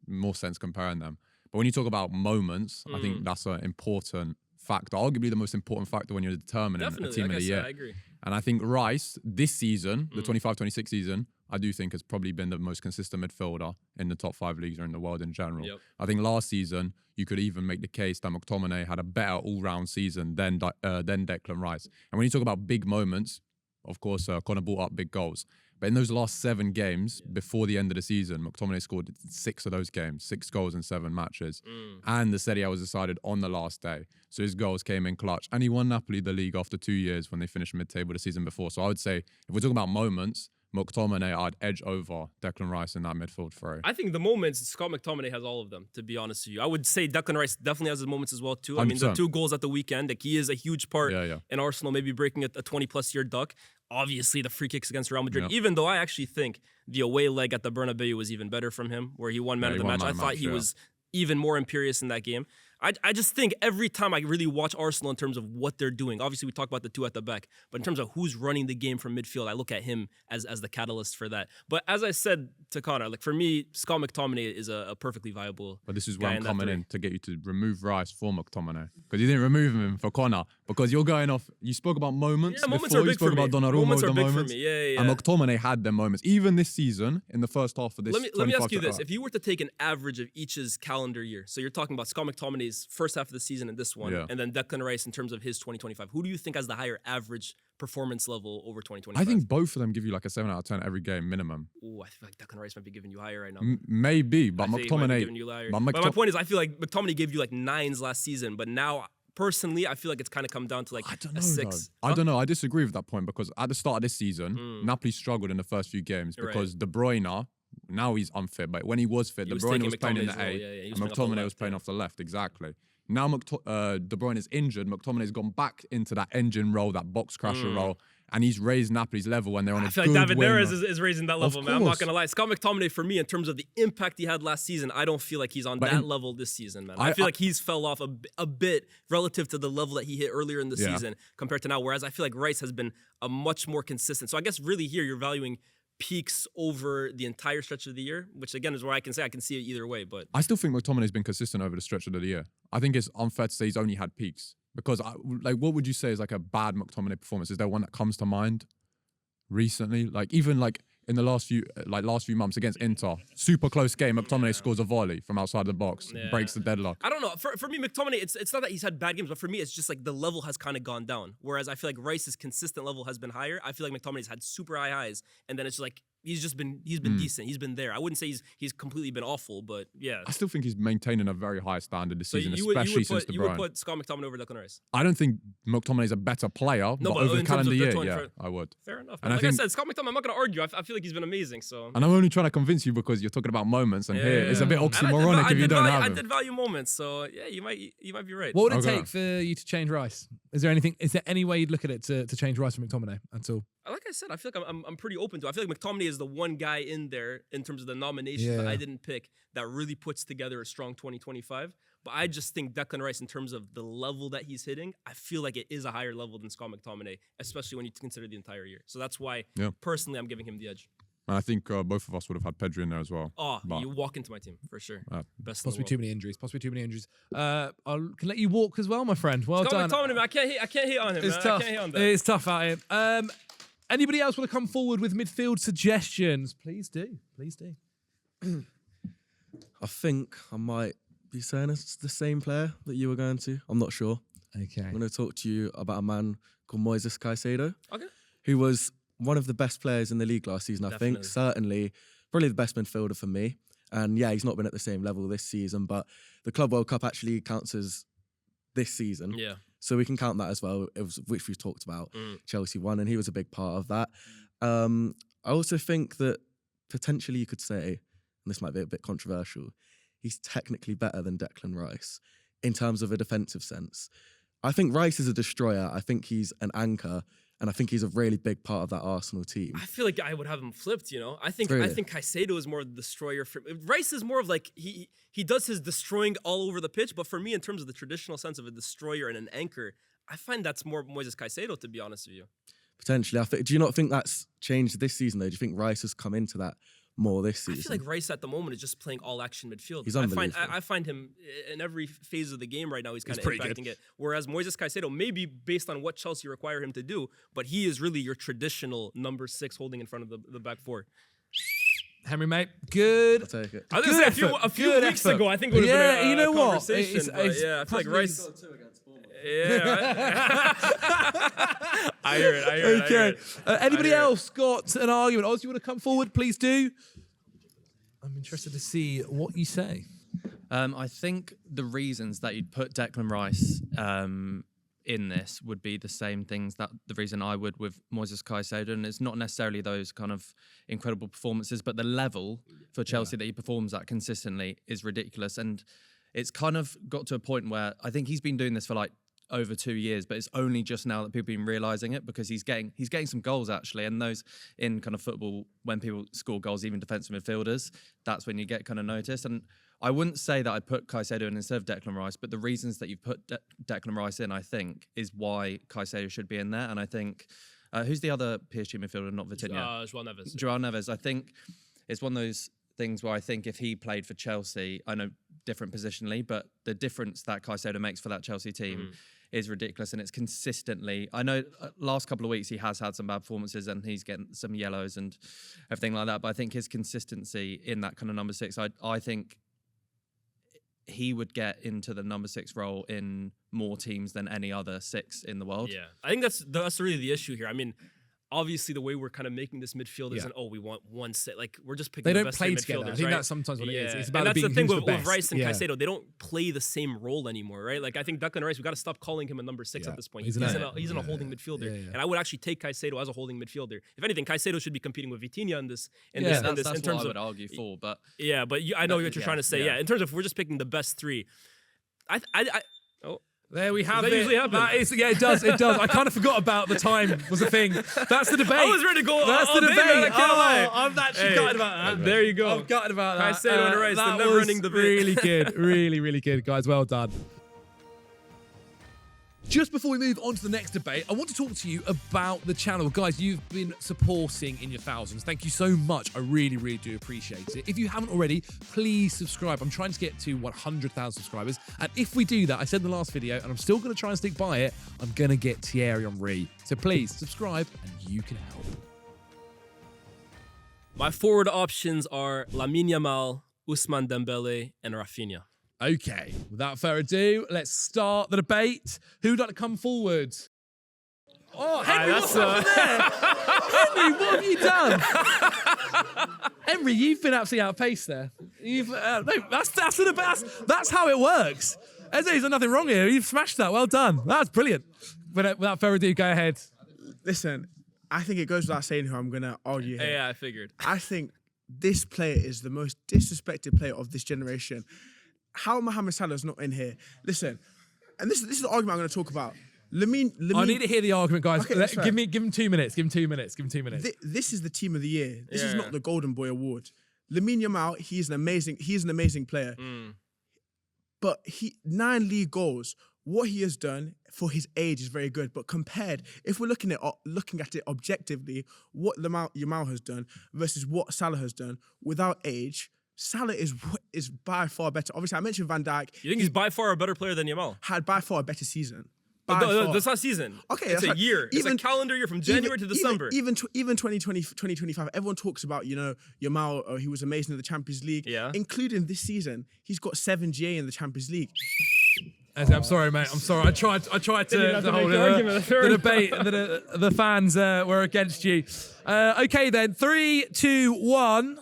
more sense comparing them. But when you talk about moments, I think that's an important factor, arguably the most important factor when you're determining Definitely, a team like of the I year. said, I agree. And I think Rice, this season, the 25-26 season, I do think has probably been the most consistent midfielder in the top 5 leagues or in the world in general. Yep. I think last season, you could even make the case that McTominay had a better all-round season than Declan Rice. And when you talk about big moments, of course, Connor brought up big goals. But in those last 7 games, before the end of the season, McTominay scored 6 of those games, 6 goals in 7 matches. And the Serie A was decided on the last day. So his goals came in clutch. And he won Napoli the league after 2 years when they finished mid-table the season before. So I would say, if we're talking about moments, McTominay, I'd edge over Declan Rice in that midfield three. I think the moments, Scott McTominay has all of them, to be honest with you. I would say Declan Rice definitely has his moments as well, too. I mean, the 100%. 2 goals at the weekend, like he is a huge part Yeah. in Arsenal, maybe breaking a 20-plus year duck. Obviously, the free kicks against Real Madrid, Yeah. even though I actually think the away leg at the Bernabeu was even better from him, where he won man Yeah, of the he won match. man I of the thought match, he yeah. was even more imperious in that game. I just think every time I really watch Arsenal in terms of what they're doing, obviously we talk about the 2 at the back, but in terms of who's running the game from midfield, I look at him as the catalyst for that. But as I said to Connor, like for me, Scott McTominay is a perfectly viable But this is guy where I'm in that coming 3. in to get you to remove Rice for McTominay. Because you didn't remove him for Connor. because you're going off. You spoke about moments. Yeah, moments before. are big You spoke for me. about Donnarumma Moments with are the big for moments. me. Yeah. And McTominay had their moments. Even this season, in the first half of this. Let me ask you this: if you were to take an average of each's calendar year, so you're talking about Scott McTominay's first half of the season and this one, and then Declan Rice in terms of his 2025, who do you think has the higher average performance level over 2025? I think both of them give you like a 7 out of 10 every game minimum. Ooh, I feel like Declan Rice might be giving you higher right now. Maybe, but I think he might be McTominay. giving you higher. But But my point is, I feel like McTominay gave you like 9s last season, but now personally, I feel like it's kind of come down to like I don't a know. 6. Though. I don't know. I disagree with that point because at the start of this season, Napoli struggled in the first few games because De Bruyne. Now he's unfit, but when he was fit, De Bruyne was playing in the A, and McTominay was playing off the left. Exactly. Now De Bruyne is injured. McTominay's gone back into that engine role, that box crasher role, and he's raised Napoli's level when they're on a good I feel like David win. Neres is raising that level, man. I'm not course. going to lie. Scott McTominay, for me, in terms of the impact he had last season, I don't feel like he's on that level this season, man. I feel like he's fell off a bit relative to the level that he hit earlier in the season compared to now, whereas I feel like Rice has been a much more consistent. So I guess really here you're valuing peaks over the entire stretch of the year, which again is where I can say I can see it either way. But I still think McTominay's been consistent over the stretch of the year. I think it's unfair to say he's only had peaks because, what would you say is like a bad McTominay performance? Is there one that comes to mind recently? Like even like in the last few months against Inter, super close game. McTominay scores a volley from outside the box, breaks the deadlock. I don't know. For me, McTominay, it's not that he's had bad games, but for me, it's just like the level has kind of gone down. Whereas I feel like Rice's consistent level has been higher. I feel like McTominay's had super high highs, and then it's just like he's been decent. He's been there. I wouldn't say he's completely been awful, but yeah. I still think he's maintaining a very high standard this season, you would especially since put, De you Bruyne. would put Scott McTominay over Declan Rice. I don't think McTominay's a better player, but over the in terms calendar of year, their yeah, I would. Fair enough. And Like I said, Scott McTominay, I'm not going to argue. I feel like he's been amazing. So. And I'm only trying to convince you because you're talking about moments, and here it's a bit oxymoronic if you don't have I him. did value moments, so yeah, you might be right. What would it Okay. take for you to change Rice? Is there any way you'd look at it to change Rice from McTominay at all? Like I said, I feel like I'm pretty open to it. I feel like McTominay is the one guy in there in terms of the nominations that I didn't pick that really puts together a strong 2025. But I just think Declan Rice, in terms of the level that he's hitting, I feel like it is a higher level than Scott McTominay, especially when you consider the entire year. So that's why, personally, I'm giving him the edge. And I think both of us would have had Pedri in there as well. Oh, but you walk into my team, for sure. Best in the Possibly world. too many injuries. I can let you walk as well, my friend. Well Scott done. McTominay, man, I can't hate on him, It's man. tough. I can't hate on that. It's tough out here. Anybody else want to come forward with midfield suggestions? Please do. I think I might be saying it's the same player that you were going to. I'm not sure. Okay. I'm going to talk to you about a man called Moises Caicedo, Okay. who was one of the best players in the league last season, I think. Definitely. Certainly, probably the best midfielder for me. And yeah, he's not been at the same level this season, but the Club World Cup actually counts as this season. Yeah. So we can count that as well, which we've talked about. Chelsea won, and he was a big part of that. I also think that potentially you could say, and this might be a bit controversial, he's technically better than Declan Rice in terms of a defensive sense. I think Rice is a destroyer. I think he's an anchor, and I think he's a really big part of that Arsenal team. I feel like I would have him flipped, you know? I think Really? Caicedo is more the destroyer. Rice is more of like, he does his destroying all over the pitch, but for me, in terms of the traditional sense of a destroyer and an anchor, I find that's more Moises Caicedo, to be honest with you. Potentially. Do you not think that's changed this season, though? Do you think Rice has come into that more this season? I feel like Rice at the moment is just playing all action midfield. He's unbelievable. I find him in every phase of the game right now, he's kind of impacting it. Whereas Moises Caicedo, maybe based on what Chelsea require him to do, but he is really your traditional number 6 holding in front of the back four. Henry, mate, good. I'll take it. I was going to say a few weeks ago, I think it would have been a you know what? conversation. But yeah, I feel like Rice. Yeah, I hear it. I hear Okay. it. Anybody I hear it. else got an argument? Oz, you want to come forward? Please do. I'm interested to see what you say. I think the reasons that you'd put Declan Rice in this would be the same things that the reason I would with Moises Caicedo, and it's not necessarily those kind of incredible performances, but the level for Chelsea that he performs at consistently is ridiculous. And it's kind of got to a point where I think he's been doing this for like over 2 years, but it's only just now that people have been realising it, because he's getting some goals actually, and those in kind of football, when people score goals, even defensive midfielders, that's when you get kind of noticed. And I wouldn't say that I'd put Caicedo in instead of Declan Rice, but the reasons that you've put Declan Rice in, I think, is why Caicedo should be in there. And I think, who's the other PSG midfielder, not Vitinha? João Neves. João Neves. I think it's one of those things where I think if he played for Chelsea, I know different positionally, but the difference that Caicedo makes for that Chelsea team is ridiculous, and it's consistently. I know last couple of weeks he has had some bad performances and he's getting some yellows and everything like that, but I think his consistency in that kind of number 6, I think he would get into the number 6 role in more teams than any other 6 in the world. Yeah, I think that's really the issue here. I mean, obviously the way we're kind of making this midfield isn't, we want one set. Like, we're just picking They the don't best play three together. midfielders, I think right? that's sometimes what it is. It's about and that's being the thing who's with, the best. Rice and Yeah. Caicedo. They don't play the same role anymore, right? Like, I think Declan Rice, we got to stop calling him a number 6 at this point. He's in a holding midfielder. And I would actually take Caicedo as a holding midfielder. If anything, Caicedo should be competing with Vitinha in this. That's in what terms I of would argue for, but yeah, but I know what you're trying to say. Yeah, in terms of we're just picking the best 3. There we have Does it. that usually happen? That is, it does. It does. I kind of forgot about the time was a thing. That's the debate. I was ready to go. That's all the day, debate. man, I can't lie. I'm actually gutted about that. There you go. I'm gutted about that. Caicedo and Rice, the that never-ending was debate. really good. Really, really good, guys. Well done. Just before we move on to the next debate, I want to talk to you about the channel. Guys, you've been supporting in your thousands. Thank you so much. I really, really do appreciate it. If you haven't already, please subscribe. I'm trying to get to 100,000 subscribers. And if we do that, I said in the last video, and I'm still going to try and stick by it, I'm going to get Thierry Henry. So please subscribe and you can help. My forward options are Lamine Yamal, Ousmane Dembele, and Rafinha. Okay, without further ado, let's start the debate. Who'd like to come forward? Oh, Henry, what's happened there? Henry, what have you done? Henry, you've been absolutely outpaced there. You've no, that's how it works. There's nothing wrong here. You've smashed that. Well done. That's brilliant. Without further ado, go ahead. Listen, I think it goes without saying who I'm going to argue here. Yeah, I figured. I think this player is the most disrespected player of this generation. How Mohamed Salah is not in here? Listen, and this is the argument I'm going to talk about. Lamine, I need to hear the argument, guys. Okay, that's fair. Give him 2 minutes. Give him 2 minutes. Give him 2 minutes. This is the team of the year. This is Yeah. not the Golden Boy Award. Lamine Yamal, he's an amazing player. But 9 league goals. What he has done for his age is very good. But compared, if we're looking at it objectively, what Yamal has done versus what Salah has done without age, Salah is by far better. Obviously, I mentioned Van Dijk. You think he's by far a better player than Yamal? Had by far a better season. No, By far. that's not season. Okay, it's that's a like- year. It's a calendar year from January to December. Even 2020, 2025, everyone talks about, Yamal, he was amazing in the Champions League. Yeah. Including this season, he's got 7 GA in the Champions League. I'm sorry, mate. I'm sorry. I tried to hold the debate. The fans were against you. Okay, then. 3, 2, 1.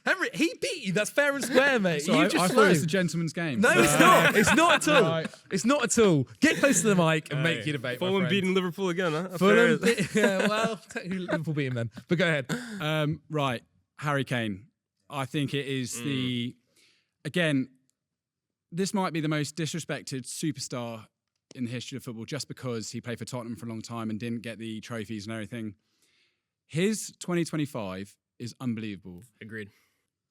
Henry, he beat you. That's fair and square, mate. So I thought it was a gentleman's game. No, it's not. It's not at all. It's not at all. Get close to the mic and make your debate. Fulham beating Liverpool again, huh? Fulham. Yeah, well, technically Liverpool beat him then. But go ahead. Right, Harry Kane. I think it is again, this might be the most disrespected superstar in the history of football just because he played for Tottenham for a long time and didn't get the trophies and everything. His 2025 is unbelievable. Agreed.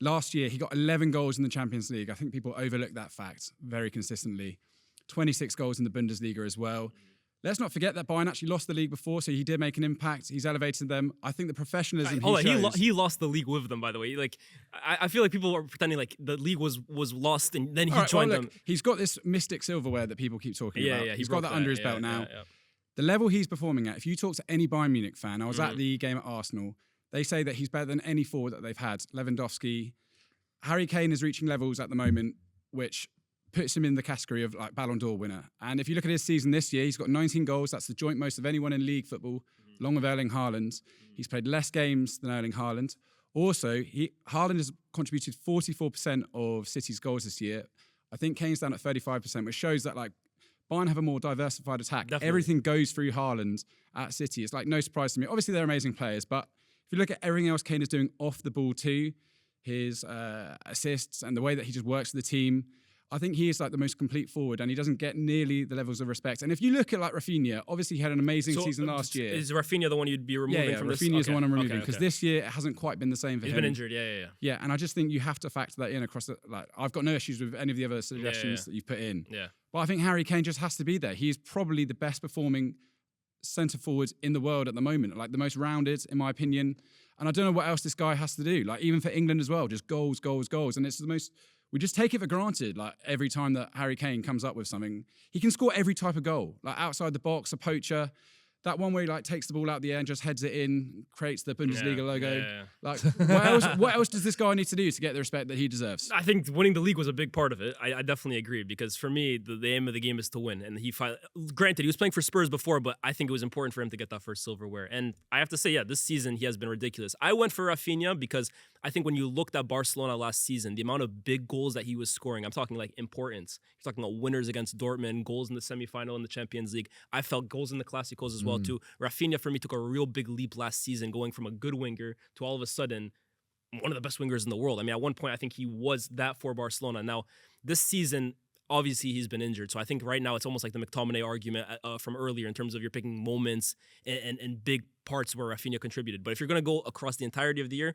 Last year, he got 11 goals in the Champions League. I think people overlook that fact very consistently. 26 goals in the Bundesliga as well. Let's not forget that Bayern actually lost the league before, so he did make an impact. He's elevated them. I think the professionalism He lost the league with them, by the way. Like, I feel like people are pretending like the league was lost and then he joined them. He's got this mystic silverware that people keep talking about. Yeah, he's got that under his belt now. Yeah. The level he's performing at, if you talk to any Bayern Munich fan, I was at the game at Arsenal, they say that he's better than any forward that they've had. Lewandowski. Harry Kane is reaching levels at the moment which puts him in the category of like Ballon d'Or winner. And if you look at his season this year, he's got 19 goals. That's the joint most of anyone in league football, along with Erling Haaland. He's played less games than Erling Haaland. Also, Haaland has contributed 44% of City's goals this year. I think Kane's down at 35%, which shows that like Bayern have a more diversified attack. Definitely. Everything goes through Haaland at City. It's like no surprise to me. Obviously, they're amazing players, but if you look at everything else Kane is doing off the ball too, his assists and the way that he just works with the team, I think he is like the most complete forward and he doesn't get nearly the levels of respect. And if you look at like Rafinha, obviously he had an amazing season last year. Is Rafinha the one you'd be removing from this? Rafinha's the one I'm removing Okay. because this year it hasn't quite been the same for him. He's been injured, yeah. Yeah, and I just think you have to factor that in across the, like, I've got no issues with any of the other suggestions that you've put in. Yeah. But I think Harry Kane just has to be there. He is probably the best performing centre forwards in the world at the moment, like the most rounded, in my opinion. And I don't know what else this guy has to do. Like even for England as well, just goals, goals, goals. And it's the most. We just take it for granted. Like every time that Harry Kane comes up with something, he can score every type of goal. Like outside the box, a poacher. That one where he like takes the ball out the air and just heads it in, creates the Bundesliga logo. Yeah. Like, what else does this guy need to do to get the respect that he deserves? I think winning the league was a big part of it. I definitely agree because for me, the aim of the game is to win. And granted, he was playing for Spurs before, but I think it was important for him to get that first silverware. And I have to say, yeah, this season he has been ridiculous. I went for Rafinha because I think when you looked at Barcelona last season, the amount of big goals that he was scoring, I'm talking like importance. You're talking about winners against Dortmund, goals in the semifinal in the Champions League. I felt goals in the Clásicos as well too. Rafinha for me took a real big leap last season, going from a good winger to all of a sudden one of the best wingers in the world. I mean, at one point I think he was that for Barcelona. Now this season, obviously he's been injured, so I think right now it's almost like the McTominay argument from earlier in terms of you're picking moments and big parts where Rafinha contributed. But if you're going to go across the entirety of the year,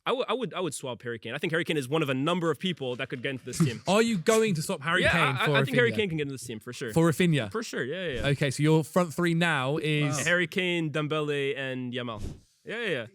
I would swap Harry Kane. I think Harry Kane is one of a number of people that could get into this team. Are you going to stop Harry Kane for I think Harry Rafinha? Kane can get into this team for sure. For Rafinha? For sure, yeah. Okay, so your front three now is... Harry Kane, Dembele, and Yamal. Yeah.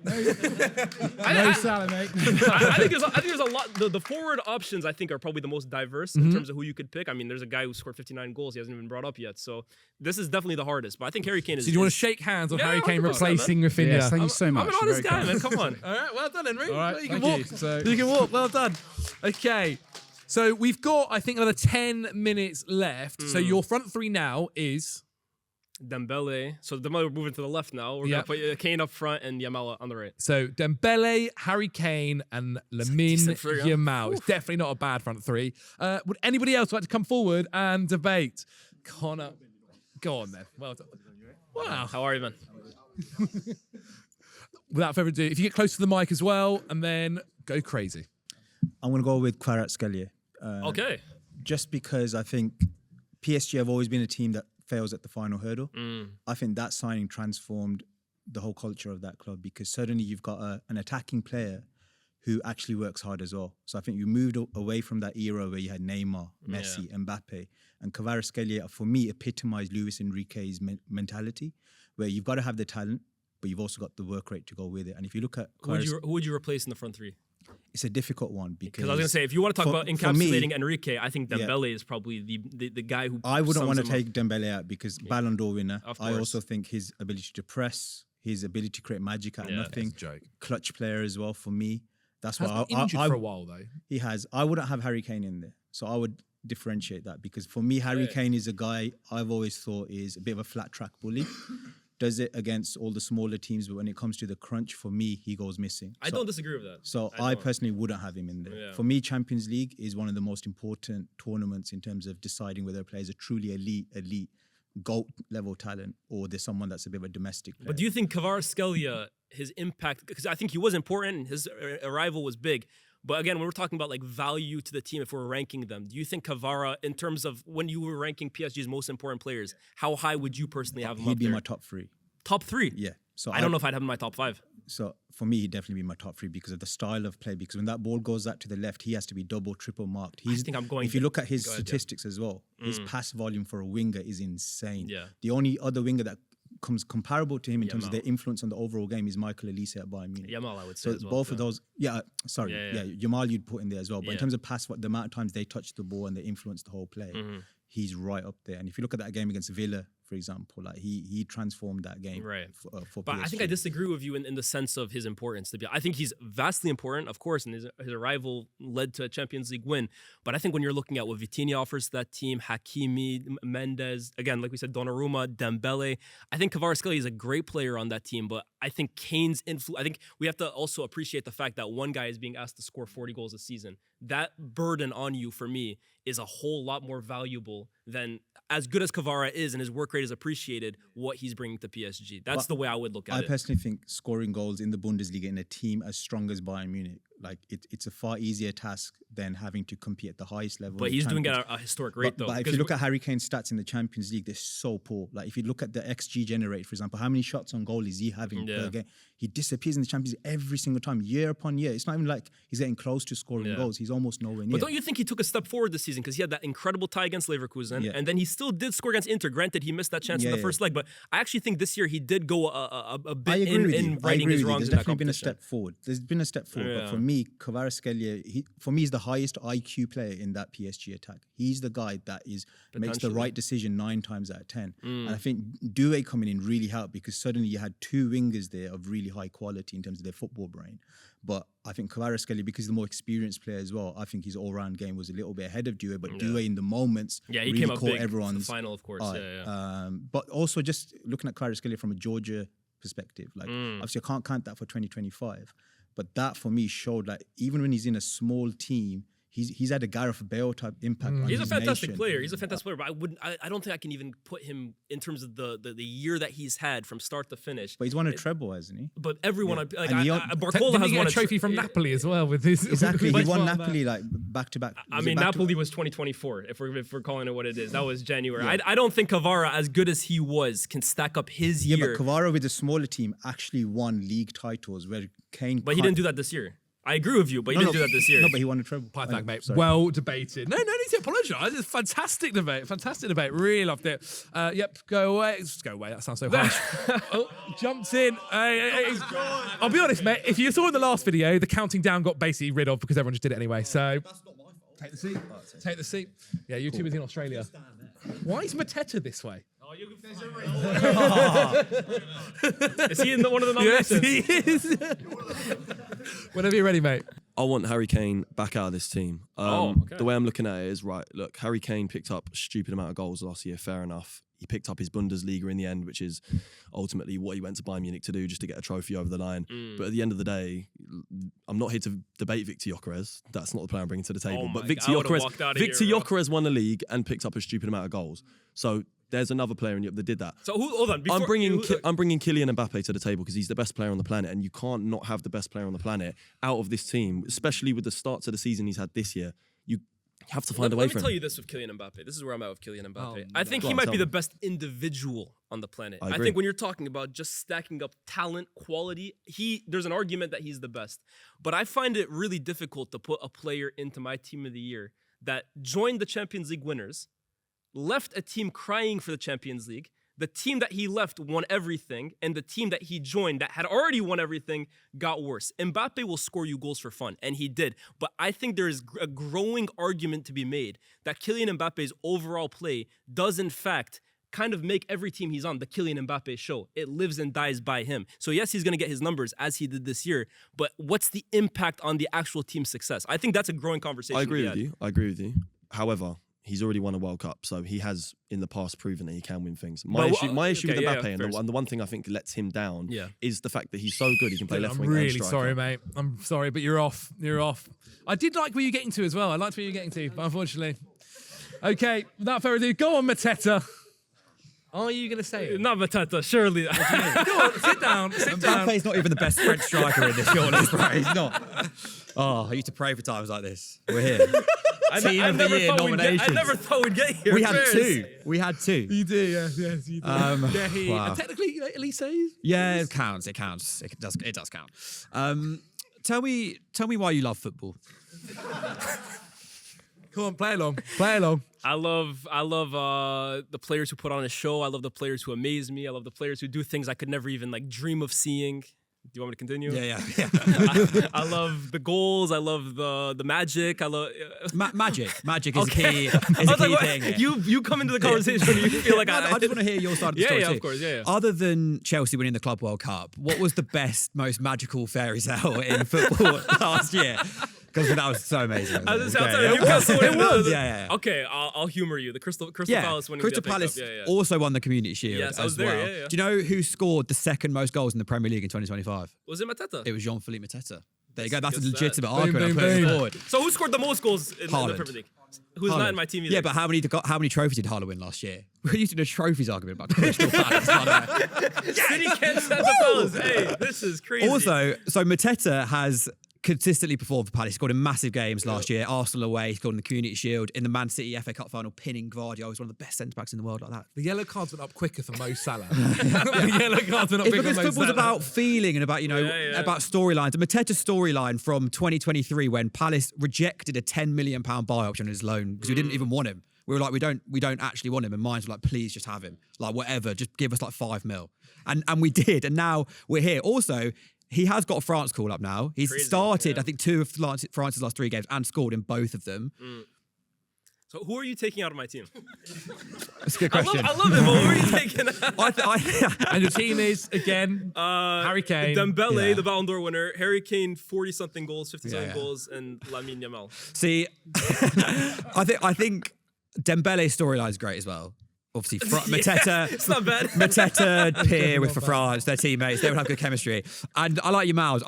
No Salah, mate. I think there's a lot. The forward options I think are probably the most diverse in terms of who you could pick. I mean, there's a guy who scored 59 goals. He hasn't even brought up yet. So this is definitely the hardest. But I think Harry Kane is. So do you want to shake hands on Yeah, Harry Kane 100%, replacing Rafinha? Yes, thank you so much. I'm an honest guy, man. Come on. All right, well done, Henry. All right, you can thank walk. you. So- You can walk. Well done. Okay. So we've got, I think, another 10 minutes left. So your front three now is... Dembele. So Dembele, we're moving to the left now. We're Yep. gonna put Kane up front and Yamal on the right. So Dembele, Harry Kane, and Lamine decent three, huh? Yamal. It's definitely not a bad front three. Would anybody else like to come forward and debate? Connor, go on then. Well done. Wow. How are you, man? Without further ado, if you get close to the mic as well, and then go crazy. I'm going to go with Kvaratskhelia. Okay. Just because I think PSG have always been a team that fails at the final hurdle. I think that signing transformed the whole culture of that club because suddenly you've got an attacking player who actually works hard as well. So I think you moved away from that era where you had Neymar, Messi, Mbappe, and Kvaratskhelia for me epitomized Luis Enrique's mentality, where you've got to have the talent, but you've also got the work rate to go with it. And if you look at Who would you replace in the front three? it's a difficult one because I was gonna say if you want to talk about for encapsulating me, Enrique, I think Dembele is probably the guy who. I wouldn't want to sums him take Dembele out because Ballon d'Or winner. Of I course. also think his ability to press, his ability to create magic out of nothing, That's a joke. clutch player as well for me. That's Has why been injured for a while though. He has. I wouldn't have Harry Kane in there, so I would differentiate that because for me, Harry Kane is a guy I've always thought is a bit of a flat track bully. Does it against all the smaller teams, but when it comes to the crunch, for me, he goes missing. I don't disagree with that. So I I don't. personally wouldn't have him in there. Yeah. For me, Champions League is one of the most important tournaments in terms of deciding whether a player is a truly elite, GOAT level talent, or there's someone that's a bit of a domestic player. But do you think Kvaratskhelia, his impact, because I think he was important, his arrival was big. But again, when we're talking about like value to the team, if we're ranking them, do you think Kvara, in terms of when you were ranking PSG's most important players, how high would you personally have him He'd up be there? my top three. Top three? Yeah. So I don't know if I'd have him in my top five. So for me, he'd definitely be my top three because of the style of play. Because when that ball goes out to the left, he has to be double, triple marked. I think I'm going. If you look at his Go ahead, yeah. statistics as well, his pass volume for a winger is insane. Yeah. The only other winger that comes comparable to him in terms of Yamal. their influence on the overall game is Michael Elise at Bayern Munich. Yamal, I would say So as well. both too. of those, Yamal you'd put in there as well. But in Yeah. terms of pass, the amount of times they touch the ball and they influence the whole play, he's right up there. And if you look at that game against Villa, for example, like he transformed that game. Right. For But I think PSG. I disagree with you in the sense of his importance. I think he's vastly important, of course, and his arrival led to a Champions League win. But I think when you're looking at what Vitinha offers to that team, Hakimi, Mendes, again, like we said, Donnarumma, Dembele, I think Kvaratskhelia is a great player on that team. But I think Kane's influence, I think we have to also appreciate the fact that one guy is being asked to score 40 goals a season. That burden on you, for me, is a whole lot more valuable than, as good as Kvara is and his work rate is appreciated, what he's bringing to PSG. That's But the way I would look at I it. personally think scoring goals in the Bundesliga in a team as strong as Bayern Munich like it's a far easier task than having to compete at the highest level. But in he's doing it Champions- at a historic rate, though. But if you look at Harry Kane's stats in the Champions League, they're so poor. Like if you look at the XG generated, for example, how many shots on goal is he having per game? He disappears in the Champions League every single time, year upon year. It's not even like he's getting close to scoring goals. He's almost nowhere near. But don't you think he took a step forward this season because he had that incredible tie against Leverkusen, and then he still did score against Inter. Granted, he missed that chance in the first leg, but I actually think this year he did go a bit in righting his wrongs. There's in that definitely been a competition. step forward. There's been a step forward. But for me, Kvaratskhelia, for me, is the highest IQ player in that PSG attack. He's the guy that makes the right decision 9 times out of 10. And I think Doué coming in really helped because suddenly you had 2 wingers there of really high quality in terms of their football brain. But I think Kvaratskhelia, because he's the more experienced player as well, I think his all-round game was a little bit ahead of Doué. But Doué in the moments he really came up caught big everyone's for the final, of course. eye. But also just looking at Kvaratskhelia from a Georgia perspective, like obviously I can't count that for 2025. But that for me showed like even when he's in a small team, he's had a Gareth Bale type impact on He's his a fantastic nation. player. He's a fantastic player, but I don't think I can even put him in terms of the year that he's had from start to finish. But he's won a treble, hasn't he? But everyone, Yeah. like And he Barcola Didn't has he get won a trophy from Napoli as well with his Exactly, he won But- Napoli like back to back. I mean, Napoli was 2024. If we're calling it what it is, that was January. I don't think Kvara, as good as he was, can stack up his Yeah, year. but Kvara with a smaller team actually won league titles where Kane. But he didn't do that this year. I agree with you, but he didn't do that this year. No, but he won a treble. Thank mate. Sorry. Well debated. No need to apologise. It's a fantastic debate. Fantastic debate. Really loved it. Yep, go away. Just go away. That sounds so harsh. Jumped in. Hey. I'll be honest, mate. If you saw in the last video, the counting down got basically rid of because everyone just did it anyway. So that's not my fault. Take the seat. Take the seat. Yeah, you two was in Australia. Why is Mateta this way? Is he in one of the Yes, nominations? he is. Whenever you're ready, mate. I want Harry Kane back out of this team. Okay. The way I'm looking at it is, right, look, Harry Kane picked up a stupid amount of goals last year, fair enough. He picked up his Bundesliga in the end, which is ultimately what he went to Bayern Munich to do, just to get a trophy over the line. But at the end of the day, I'm not here to debate Victor Gyökeres. That's not the player I'm bringing to the table. Oh but my Victor God, I would've walked out of Victor here, bro. Gyökeres won the league and picked up a stupid amount of goals. So there's another player in Europe that did that. So hold on. I'm bringing Kylian Mbappe to the table because he's the best player on the planet, and you can't not have the best player on the planet out of this team, especially with the start to the season he's had this year. You have to find a way Let for me him. tell you this with Kylian Mbappe. This is where I'm at with Kylian Mbappe. Oh, I think Go he on, might tell be me. the best individual on the planet. I I agree. think when you're talking about just stacking up talent, quality, there's an argument that he's the best. But I find it really difficult to put a player into my team of the year that joined the Champions League winners, left a team crying for the Champions League. The team that he left won everything, and the team that he joined that had already won everything got worse. Mbappe will score you goals for fun, and he did. But I think there is a growing argument to be made that Kylian Mbappe's overall play does, in fact, kind of make every team he's on the Kylian Mbappe show. It lives and dies by him. So yes, he's going to get his numbers as he did this year, but what's the impact on the actual team's success? I think that's a growing conversation. I to be agree with had. you. I agree with you. However, he's already won a World Cup, so he has in the past proven that he can win things. My issue with Mbappe, and the one thing I think lets him down, is the fact that he's so good he can play left wing. I'm really and striker. sorry, mate. I'm sorry, but you're off. You're off. I did like where you're getting to as well. I liked where you're getting to, but unfortunately. Okay, without further ado, go on, Mateta. Are you going to say it? Not Mateta, surely. Go on, sit down. Sit down. Mbappe's not even the best French striker in this shortlist, bro. He's not. Oh, I used to pray for times like this. We're here. Team of the year nominations. I never thought we'd get here. We had two. We had two. You do, yes, you do. Wow. And technically, Elise. Yeah, it counts. It counts. It does count. Tell me why you love football. Come on, play along. Play along. I love the players who put on a show. I love the players who amaze me. I love the players who do things I could never even dream of seeing. Do you want me to continue? Yeah. I love the goals. I love the magic. I love Magic. Magic is Okay. a key thing. Here. You come into the conversation and you feel like I just want to hear your side of the Yeah, story yeah, too. of course, yeah. Other than Chelsea winning the Club World Cup, what was the best, most magical fairy tale in football last year? Because that was so amazing. I was outside of Newcastle. It was, yeah. Okay, I'll humor you. The Crystal Palace winning Crystal the FA Palace Cup. Yeah. also won the Community Shield Yes, I as was there, well. yeah. Do you know who scored the second most goals in the Premier League in 2025? Was it Mateta? It was Jean-Philippe Mateta. There you go. That's a Guess legitimate that. argument. Boom, I'm putting boom, forward. So who scored the most goals in the Haaland. Premier League? Who's not in my team either? Yeah, but how many trophies did Haaland win last year? We're using a trophies argument about Crystal Palace. by the way. City can't stand the Palace. Hey, this is crazy. Also, so Mateta has consistently performed for Palace. He scored in massive games last year. Arsenal away, he scored in the Community Shield, in the Man City FA Cup final, pinning Vardy. He's one of the best centre-backs in the world like that. The yellow cards went up quicker for Mo Salah. The yellow cards went up It's quicker because for Mo football's Salah. about feeling and about, about storylines. The Mateta storyline from 2023 when Palace rejected a £10 million buy option on his loan because we didn't even want him. We were like, we don't actually want him. And Mines were like, please just have him. Like, whatever, just give us like 5 mil. And we did. And now we're here. Also, he has got a France call up now. He's started, I think, 2 of France's last 3 games and scored in both of them. So who are you taking out of my team? That's a good question. I love him, but who are you taking out? And your team is, again, Harry Kane. Dembele, the Ballon d'Or winner. Harry Kane, 40-something goals, 57 goals, and Lamine Yamal. See, I think Dembele's storyline is great as well. Obviously, Mateta, it's not bad. Mateta, Peer for France, their teammates, they would have good chemistry. And I like Yamal.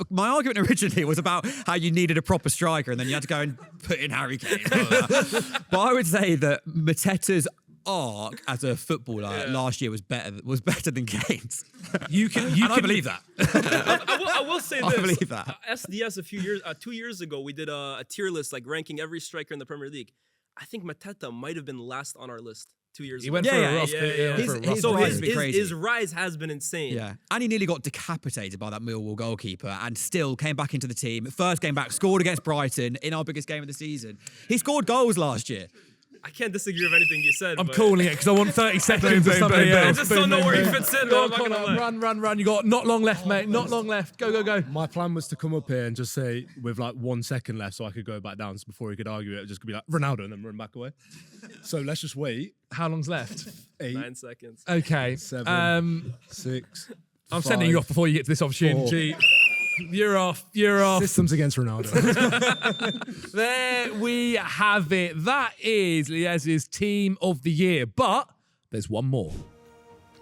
My argument originally was about how you needed a proper striker and then you had to go and put in Harry Kane. But I would say that Mateta's arc as a footballer last year was better than Kane's. You can believe that. I will say this. I believe that. SDS 2 years ago, we did a tier list like ranking every striker in the Premier League. I think Mateta might have been last on our list 2 years ago. He went for a rough. So rise has been crazy. his rise has been insane. Yeah, and he nearly got decapitated by that Millwall goalkeeper and still came back into the team. First game back, scored against Brighton in our biggest game of the season. He scored goals last year. I can't disagree with anything you said. I'm but calling it because I want 30 seconds of somebody I else. just don't know where he fits in. Go I'm not gonna lie. run. You got not long left, mate. Not long left. Go. My plan was to come up here and just say with like 1 second left so I could go back down. So before he could argue it, just could be like Ronaldo and then run back away. So let's just wait. How long's left? 8, 9 seconds. Okay. 7, 6. I'm sending you off before you get to this opportunity. 4. You're off. Systems against Ronaldo. There we have it. That is Lies's team of the year. But there's one more.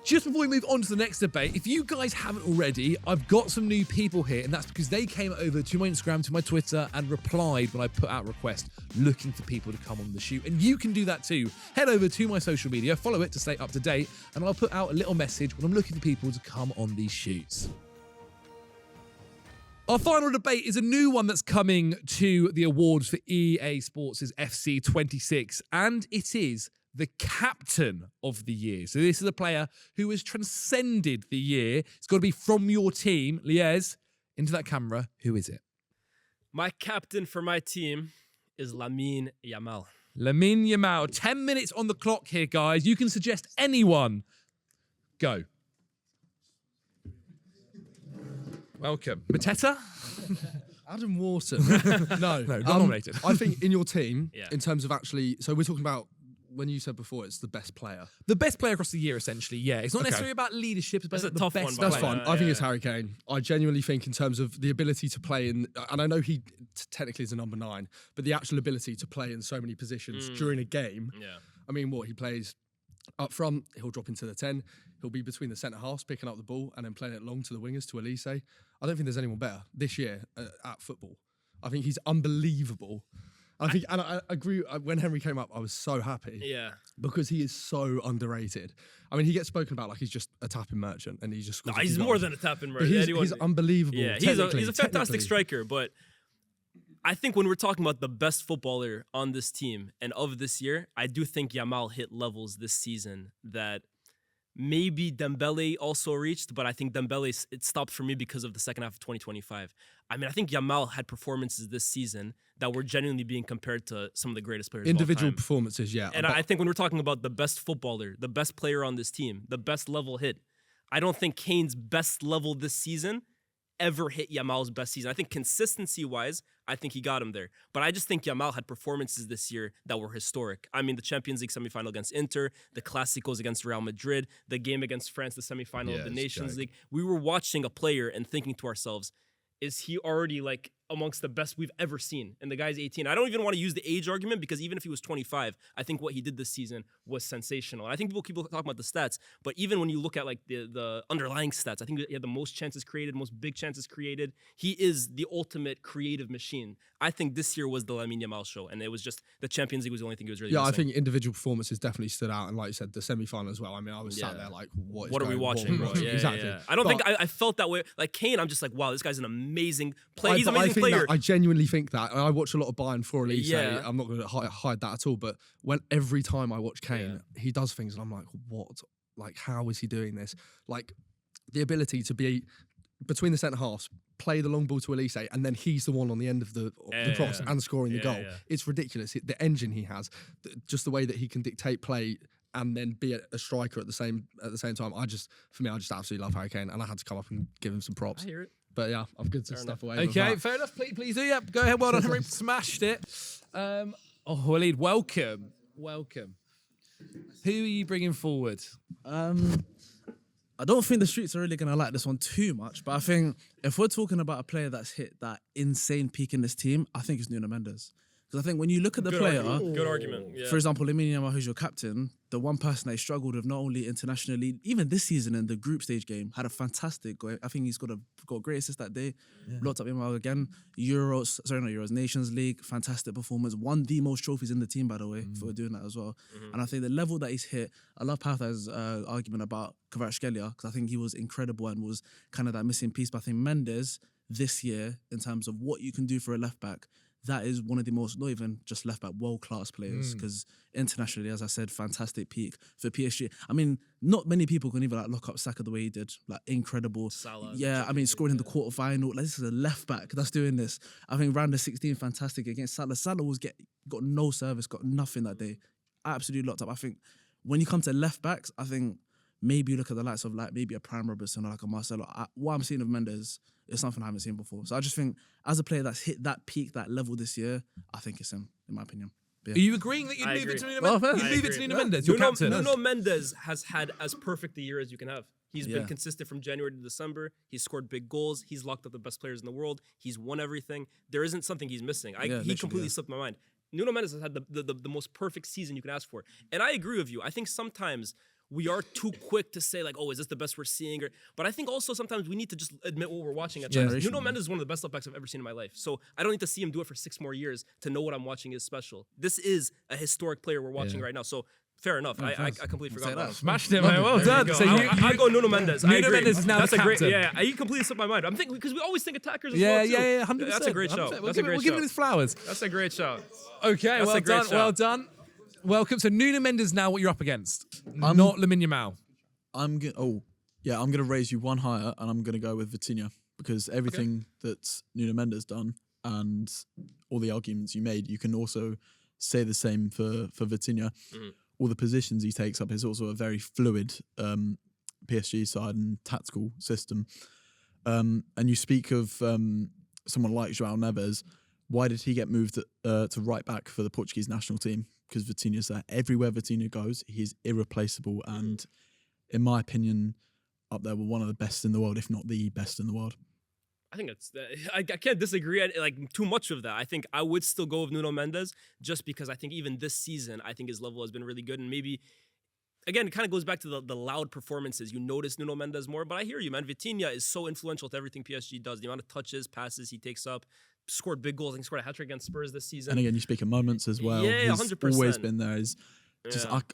Just before we move on to the next debate, if you guys haven't already, I've got some new people here, and that's because they came over to my Instagram, to my Twitter, and replied when I put out a request looking for people to come on the shoot. And you can do that too. Head over to my social media, follow it to stay up to date, and I'll put out a little message when I'm looking for people to come on these shoots. Our final debate is a new one that's coming to the awards for EA Sports' FC 26, and it is the captain of the year. So this is a player who has transcended the year. It's got to be from your team. Lies, into that camera. Who is it? My captain for my team is Lamine Yamal. Lamine Yamal. 10 minutes on the clock here, guys. You can suggest anyone. Go. Welcome. Mateta? Adam Wharton. No, not nominated. I think in your team, Yeah. in terms of actually, so we're talking about when you said before it's the best player. The best player across the year, essentially, yeah. It's not necessarily about leadership, it's about That's a the tough best one, by That's the way. fine. I think it's Harry Kane. I genuinely think in terms of the ability to play in, and I know he technically is a number 9, but the actual ability to play in so many positions during a game. Yeah. I mean, he plays up front, he'll drop into the 10, he'll be between the centre halves, picking up the ball and then playing it long to the wingers, to Elise. I don't think there's anyone better this year at football. I think he's unbelievable. I agree. When Henry came up, I was so happy. Yeah. Because he is so underrated. I mean, he gets spoken about like he's just a tapping merchant and he just scores. No, he's more than a tapping But merchant. he's unbelievable. Yeah, he's a fantastic striker, but I think when we're talking about the best footballer on this team and of this year, I do think Yamal hit levels this season that maybe Dembele also reached, but I think Dembele, it stopped for me because of the second half of 2025. I mean, I think Yamal had performances this season that were genuinely being compared to some of the greatest players Individual of all time. performances, yeah. And I think when we're talking about the best footballer, the best player on this team, the best level hit, I don't think Kane's best level this season ever hit Yamal's best season. I think consistency-wise, I think he got him there. But I just think Yamal had performances this year that were historic. I mean, the Champions League semifinal against Inter, the Clásicos against Real Madrid, the game against France, the semifinal of the Nations League. We were watching a player and thinking to ourselves, is he already like amongst the best we've ever seen. And the guy's 18. I don't even want to use the age argument because even if he was 25, I think what he did this season was sensational. I think people keep talking about the stats, but even when you look at like the underlying stats, I think he had the most chances created, most big chances created. He is the ultimate creative machine. I think this year was the Lamine Yamal show, and it was just the Champions League was the only thing he was really missing. I think individual performances definitely stood out, and like you said, the semi-final as well. I mean, I was sat there like, what are we watching? Exactly. Yeah. I don't think I felt that way. Like Kane, I'm just like, wow, this guy's an amazing player. He's an I amazing think player. I genuinely think that. I watch a lot of Bayern for Elise. Yeah. I'm not going to hide that at all. But every time I watch Kane, he does things, and I'm like, what? Like, how is he doing this? Like, the ability to be between the centre halves, play the long ball to Elise, and then he's the one on the end of the cross and scoring the goal. It's ridiculous. The engine he has, just the way that he can dictate play and then be a striker at the same time. I just absolutely love Harry Kane, and I had to come up and give him some props. I hear it. But yeah, I've good to stuff away. Okay, fair enough. Please do. Yeah, go ahead. Well done, Henry. Smashed it. Walid, welcome. Who are you bringing forward? I don't think the streets are really going to like this one too much, but I think if we're talking about a player that's hit that insane peak in this team, I think it's Nuno Mendes. Because I think when you look at the player, good argument. Yeah. For example, Lamine Yamal, who's your captain, the one person that he struggled with not only internationally, even this season in the group stage game, had a fantastic goal. I think he's got a great assist that day. Blocked up Yamal again. Nations League, fantastic performance. Won the most trophies in the team, by the way, for doing that as well. And I think the level that he's hit, I love Patha's argument about Kvaratskhelia, because I think he was incredible and was kind of that missing piece. But I think Mendes this year, in terms of what you can do for a left back, that is one of the most, not even just left back, world-class players. Because internationally, as I said, fantastic peak for PSG. I mean, not many people can even lock up Saka the way he did. Like, incredible. Salah. Yeah, I mean, scoring in the quarterfinal. Like, this is a left back that's doing this. I think round of 16, fantastic against Salah. Salah got no service, got nothing that day. Absolutely locked up. I think when you come to left backs, I think maybe you look at the likes of like maybe a Prime Robertson or like a Marcelo. What I'm seeing of Mendes is something I haven't seen before. So I just think as a player that's hit that peak, that level this year, I think it's him, in my opinion. Are you agreeing that you'd move it to Nuno Mendes? You'd move it to Nuno Mendes, your captain? Nuno Mendes has had as perfect a year as you can have. He's been consistent from January to December. He's scored big goals. He's locked up the best players in the world. He's won everything. There isn't something he's missing. He completely slipped my mind. Nuno Mendes has had the most perfect season you can ask for. And I agree with you. I think sometimes we are too quick to say like, oh, is this the best we're seeing? But I think also sometimes we need to just admit what we're watching at times. Nuno Mendes is one of the best left backs I've ever seen in my life. So I don't need to see him do it for 6 more years to know what I'm watching is special. This is a historic player we're watching right now. So fair enough. I completely forgot about that. Smashed it, man. Well done. So I go Nuno Mendes. Nuno Mendes is now That's the captain. He completely slipped my mind. I'm thinking because we always think attackers as Yeah, well too. yeah, 100%. That's a great show. We'll give him his flowers. That's a great show. Okay, well done. Welcome. So Nuno Mendes now what you're up against. Not Lamine Yamal. I'm gonna raise you one higher, and I'm gonna go with Vitinha because everything that Nuno Mendes done and all the arguments you made, you can also say the same for Vitinha. All the positions he takes up is also a very fluid PSG side and tactical system. And you speak of someone like João Neves. Why did he get moved to right back for the Portuguese national team? Because Vitinha's there. Everywhere Vitinha goes, he is irreplaceable and, in my opinion, up there with one of the best in the world, if not the best in the world. I think it's. I can't disagree like too much with that. I think I would still go with Nuno Mendes just because I think even this season, I think his level has been really good. And maybe, again, it kind of goes back to the loud performances. You notice Nuno Mendes more, but I hear you, man. Vitinha is so influential to everything PSG does. The amount of touches, passes he takes up, scored big goals. I think he scored a hat-trick against Spurs this season. And again, you speak of moments as well. Yeah, He's 100%. always been there.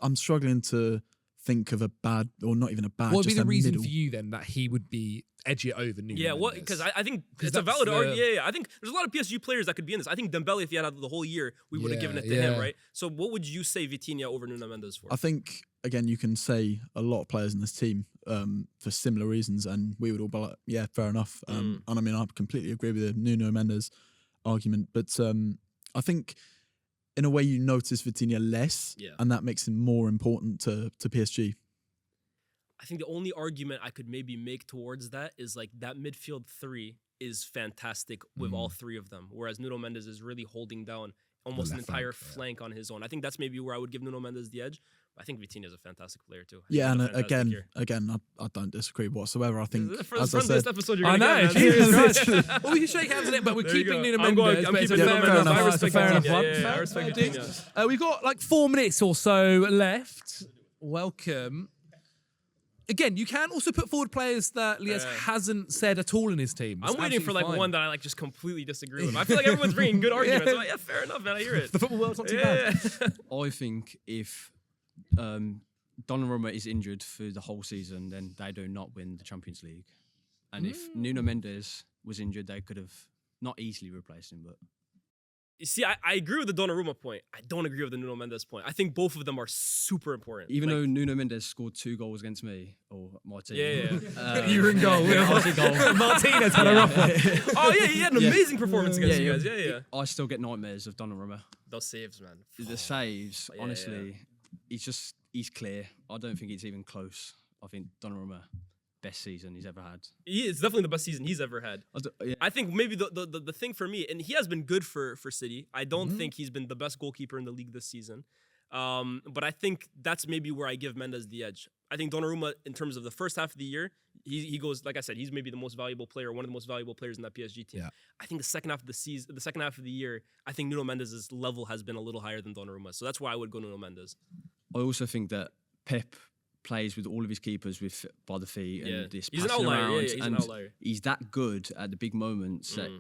I'm struggling to think of a bad, or not even a bad. What would be the reason middle. for you then that he would be edge it over Nuno? Yeah, Mendes? because I think it's a valid argument. Yeah, I think there's a lot of PSG players that could be in this. I think Dembele, if he had the whole year, we would have given it to him, right? So what would you say Vitinha over Nuno Mendes for? I think, again, you can say a lot of players in this team for similar reasons, and we would all be like, yeah, fair enough. And I mean, I completely agree with the Nuno Mendes argument, but I think in a way you notice Vitinha less, and that makes him more important to PSG. I think the only argument I could maybe make towards that is like that midfield three is fantastic with all three of them, whereas Nuno Mendes is really holding down almost an entire flank on his own. I think that's maybe where I would give Nuno Mendes the edge. I think Vitinha's a fantastic player too. Yeah, and He's had a fantastic again, year. I don't disagree whatsoever. I think, From as I this said, episode, you're I gonna know. get, man. Jesus Christ. Well, we can shake hands on it, but we're There you keeping go. Nuno I'm Mendes. I'm but keeping it's a Nuno fair Mendes. enough. I It's a respect fair enough Vitinha. one. Yeah, I Fair respect dude. Vitinha. We've got like 4 minutes or so left. Welcome. Again, you can also put forward players that Lies hasn't said at all in his team. It's I'm waiting for like absolutely fine. one that I like just completely disagree with. I feel like everyone's bringing good arguments. Yeah. I'm like, yeah, fair enough, man. I hear it. The football world's not too Yeah. bad. I think if Donnarumma is injured for the whole season, then they do not win the Champions League. And if Nuno Mendes was injured, they could have not easily replaced him, but You see, I agree with the Donnarumma point. I don't agree with the Nuno Mendes point. I think both of them are super important. even Like, though Nuno Mendes scored 2 goals against me or my team. Yeah. You were in goal. I was in goal. Martinez had a rough one. Oh yeah, he had an amazing performance against you Yeah, guys. Yeah. I still get nightmares of Donnarumma. Those saves, man. The saves, Yeah, honestly, he's clear. I don't think it's even close. I think Donnarumma, best season he's ever had. It's definitely the best season he's ever had. I think maybe the thing for me, and he has been good for City. I don't think he's been the best goalkeeper in the league this season. But I think that's maybe where I give Mendes the edge. I think Donnarumma, in terms of the first half of the year, he goes, like I said, he's maybe the most valuable player, one of the most valuable players in that PSG team. Yeah. I think the second half of the season, the second half of the year, I think Nuno Mendes' level has been a little higher than Donnarumma. So that's why I would go Nuno Mendes. I also think that Pep plays with all of his keepers by the feet Yeah. and this He's an passing outlier, around, he's an and outlier. he's that good at the big moments that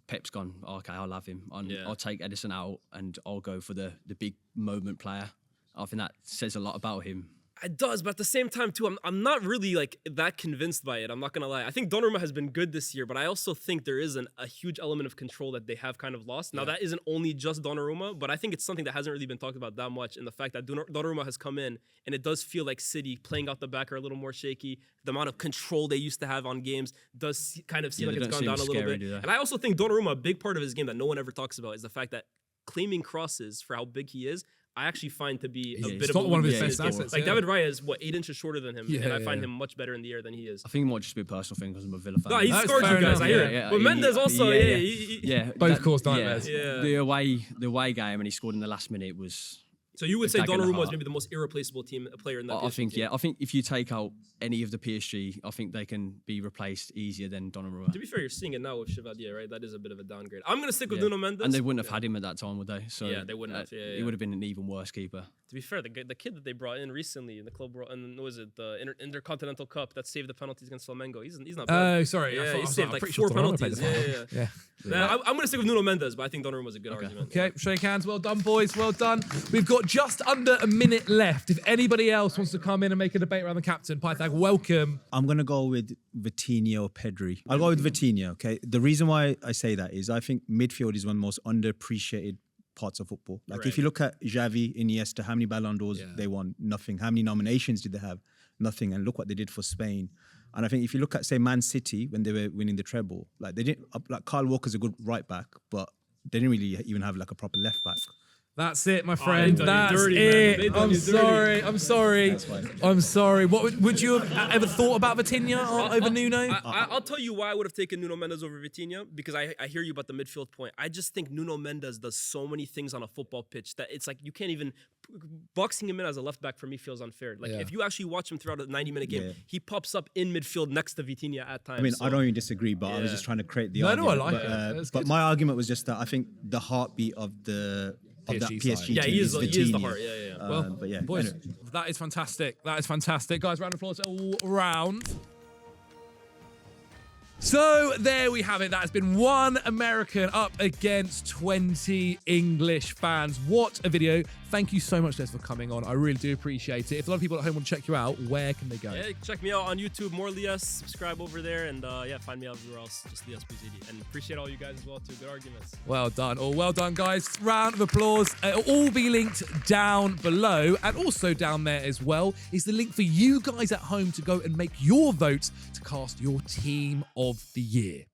Pep's gone, okay, I'll have him. I'll take Edison out and I'll go for the big moment player. I think that says a lot about him. It does, but at the same time too, I'm not really like that convinced by it. I'm not gonna lie. I think Donnarumma has been good this year, but I also think there is a huge element of control that they have kind of lost. Now that isn't only just Donnarumma, but I think it's something that hasn't really been talked about that much. In the fact that Donnarumma has come in, and it does feel like City playing out the back are a little more shaky. The amount of control they used to have on games does kind of seem like they it's don't gone seem down a little scary, bit. do they? And I also think Donnarumma, a big part of his game that no one ever talks about, is the fact that claiming crosses for how big he is, I actually find to be a bit it's of not a one of his weakness best in his game. assets, Like yeah. David Raya is 8 inches shorter than him, and I find Yeah. him much better in the air than he is. I think it might just be a personal thing because I'm a Villa fan. No, he That's scored fair you guys. enough. I hear it. But Mendes also, yeah. Both caused nightmares. Yeah. The away game and he scored in the last minute was. So you would a say dagger in the Donnarumma is heart. maybe the most irreplaceable player in that I PSG think, team. yeah. I think if you take out any of the PSG, I think they can be replaced easier than Donnarumma. To be fair, you're seeing it now with Chevalier, right? That is a bit of a downgrade. I'm going to stick with Yeah. Nuno Mendes. And they wouldn't have had him at that time, would they? So Yeah, they wouldn't have. Yeah, He yeah. would have been an even worse keeper. To be fair, the kid that they brought in recently in the club, and was it the Intercontinental Cup that saved the penalties against Flamengo? He's not bad. Oh, sorry. I Yeah, thought- I he was saved like, like pretty 4 sure Donnarumma played penalties. the Yeah, final. yeah. I'm going to stick with Nuno Mendes, but I think Donnarumma was a good argument. Okay, shake hands. Well done, boys. Well done. We've got just under a minute left. If anybody else wants to come in and make a debate around the captain, Pythag, welcome. I'm going to go with Vitinha or Pedri. I'll go with Vitinha, okay? The reason why I say that is I think midfield is one of the most underappreciated parts of football. Like if you look at Xavi, Iniesta, how many Ballon d'Ors they won? Nothing. How many nominations did they have? Nothing. And look what they did for Spain. And I think if you look at, say, Man City, when they were winning the treble, like they didn't, like Kyle Walker's a good right back, but they didn't really even have like a proper left back. That's it, my friend. they done you That's dirty, man. They it. done I'm you dirty. sorry. I'm sorry. I'm sorry. What would you have ever thought about Vitinha over Nuno? I'll tell you why I would have taken Nuno Mendes over Vitinha, because I hear you about the midfield point. I just think Nuno Mendes does so many things on a football pitch that it's like you can't even... Boxing him in as a left back for me feels unfair. Like if you actually watch him throughout a 90-minute game, he pops up in midfield next to Vitinha at times. I mean, so. I don't even disagree, but I was just trying to create the argument. I like but, it. That's but good. my argument was just that I think the heartbeat of that PSG PSG side. team Yeah, he is the Vitinha. heart. Yeah. Well, But yeah, boys, anyway. that is fantastic. That is fantastic. Guys, round of applause all round. So there we have it. That has been 1 American up against 20 English fans. What a video. Thank you so much, Les, for coming on. I really do appreciate it. If a lot of people at home want to check you out, where can they go? Yeah, check me out on YouTube, more Lies. Subscribe over there, and find me out everywhere else, just Lyes Bouzidi. And appreciate all you guys as well too. Good arguments. Well done. Oh, well done, guys. Round of applause. It'll all be linked down below. And also down there as well is the link for you guys at home to go and make your votes to cast your team of the year.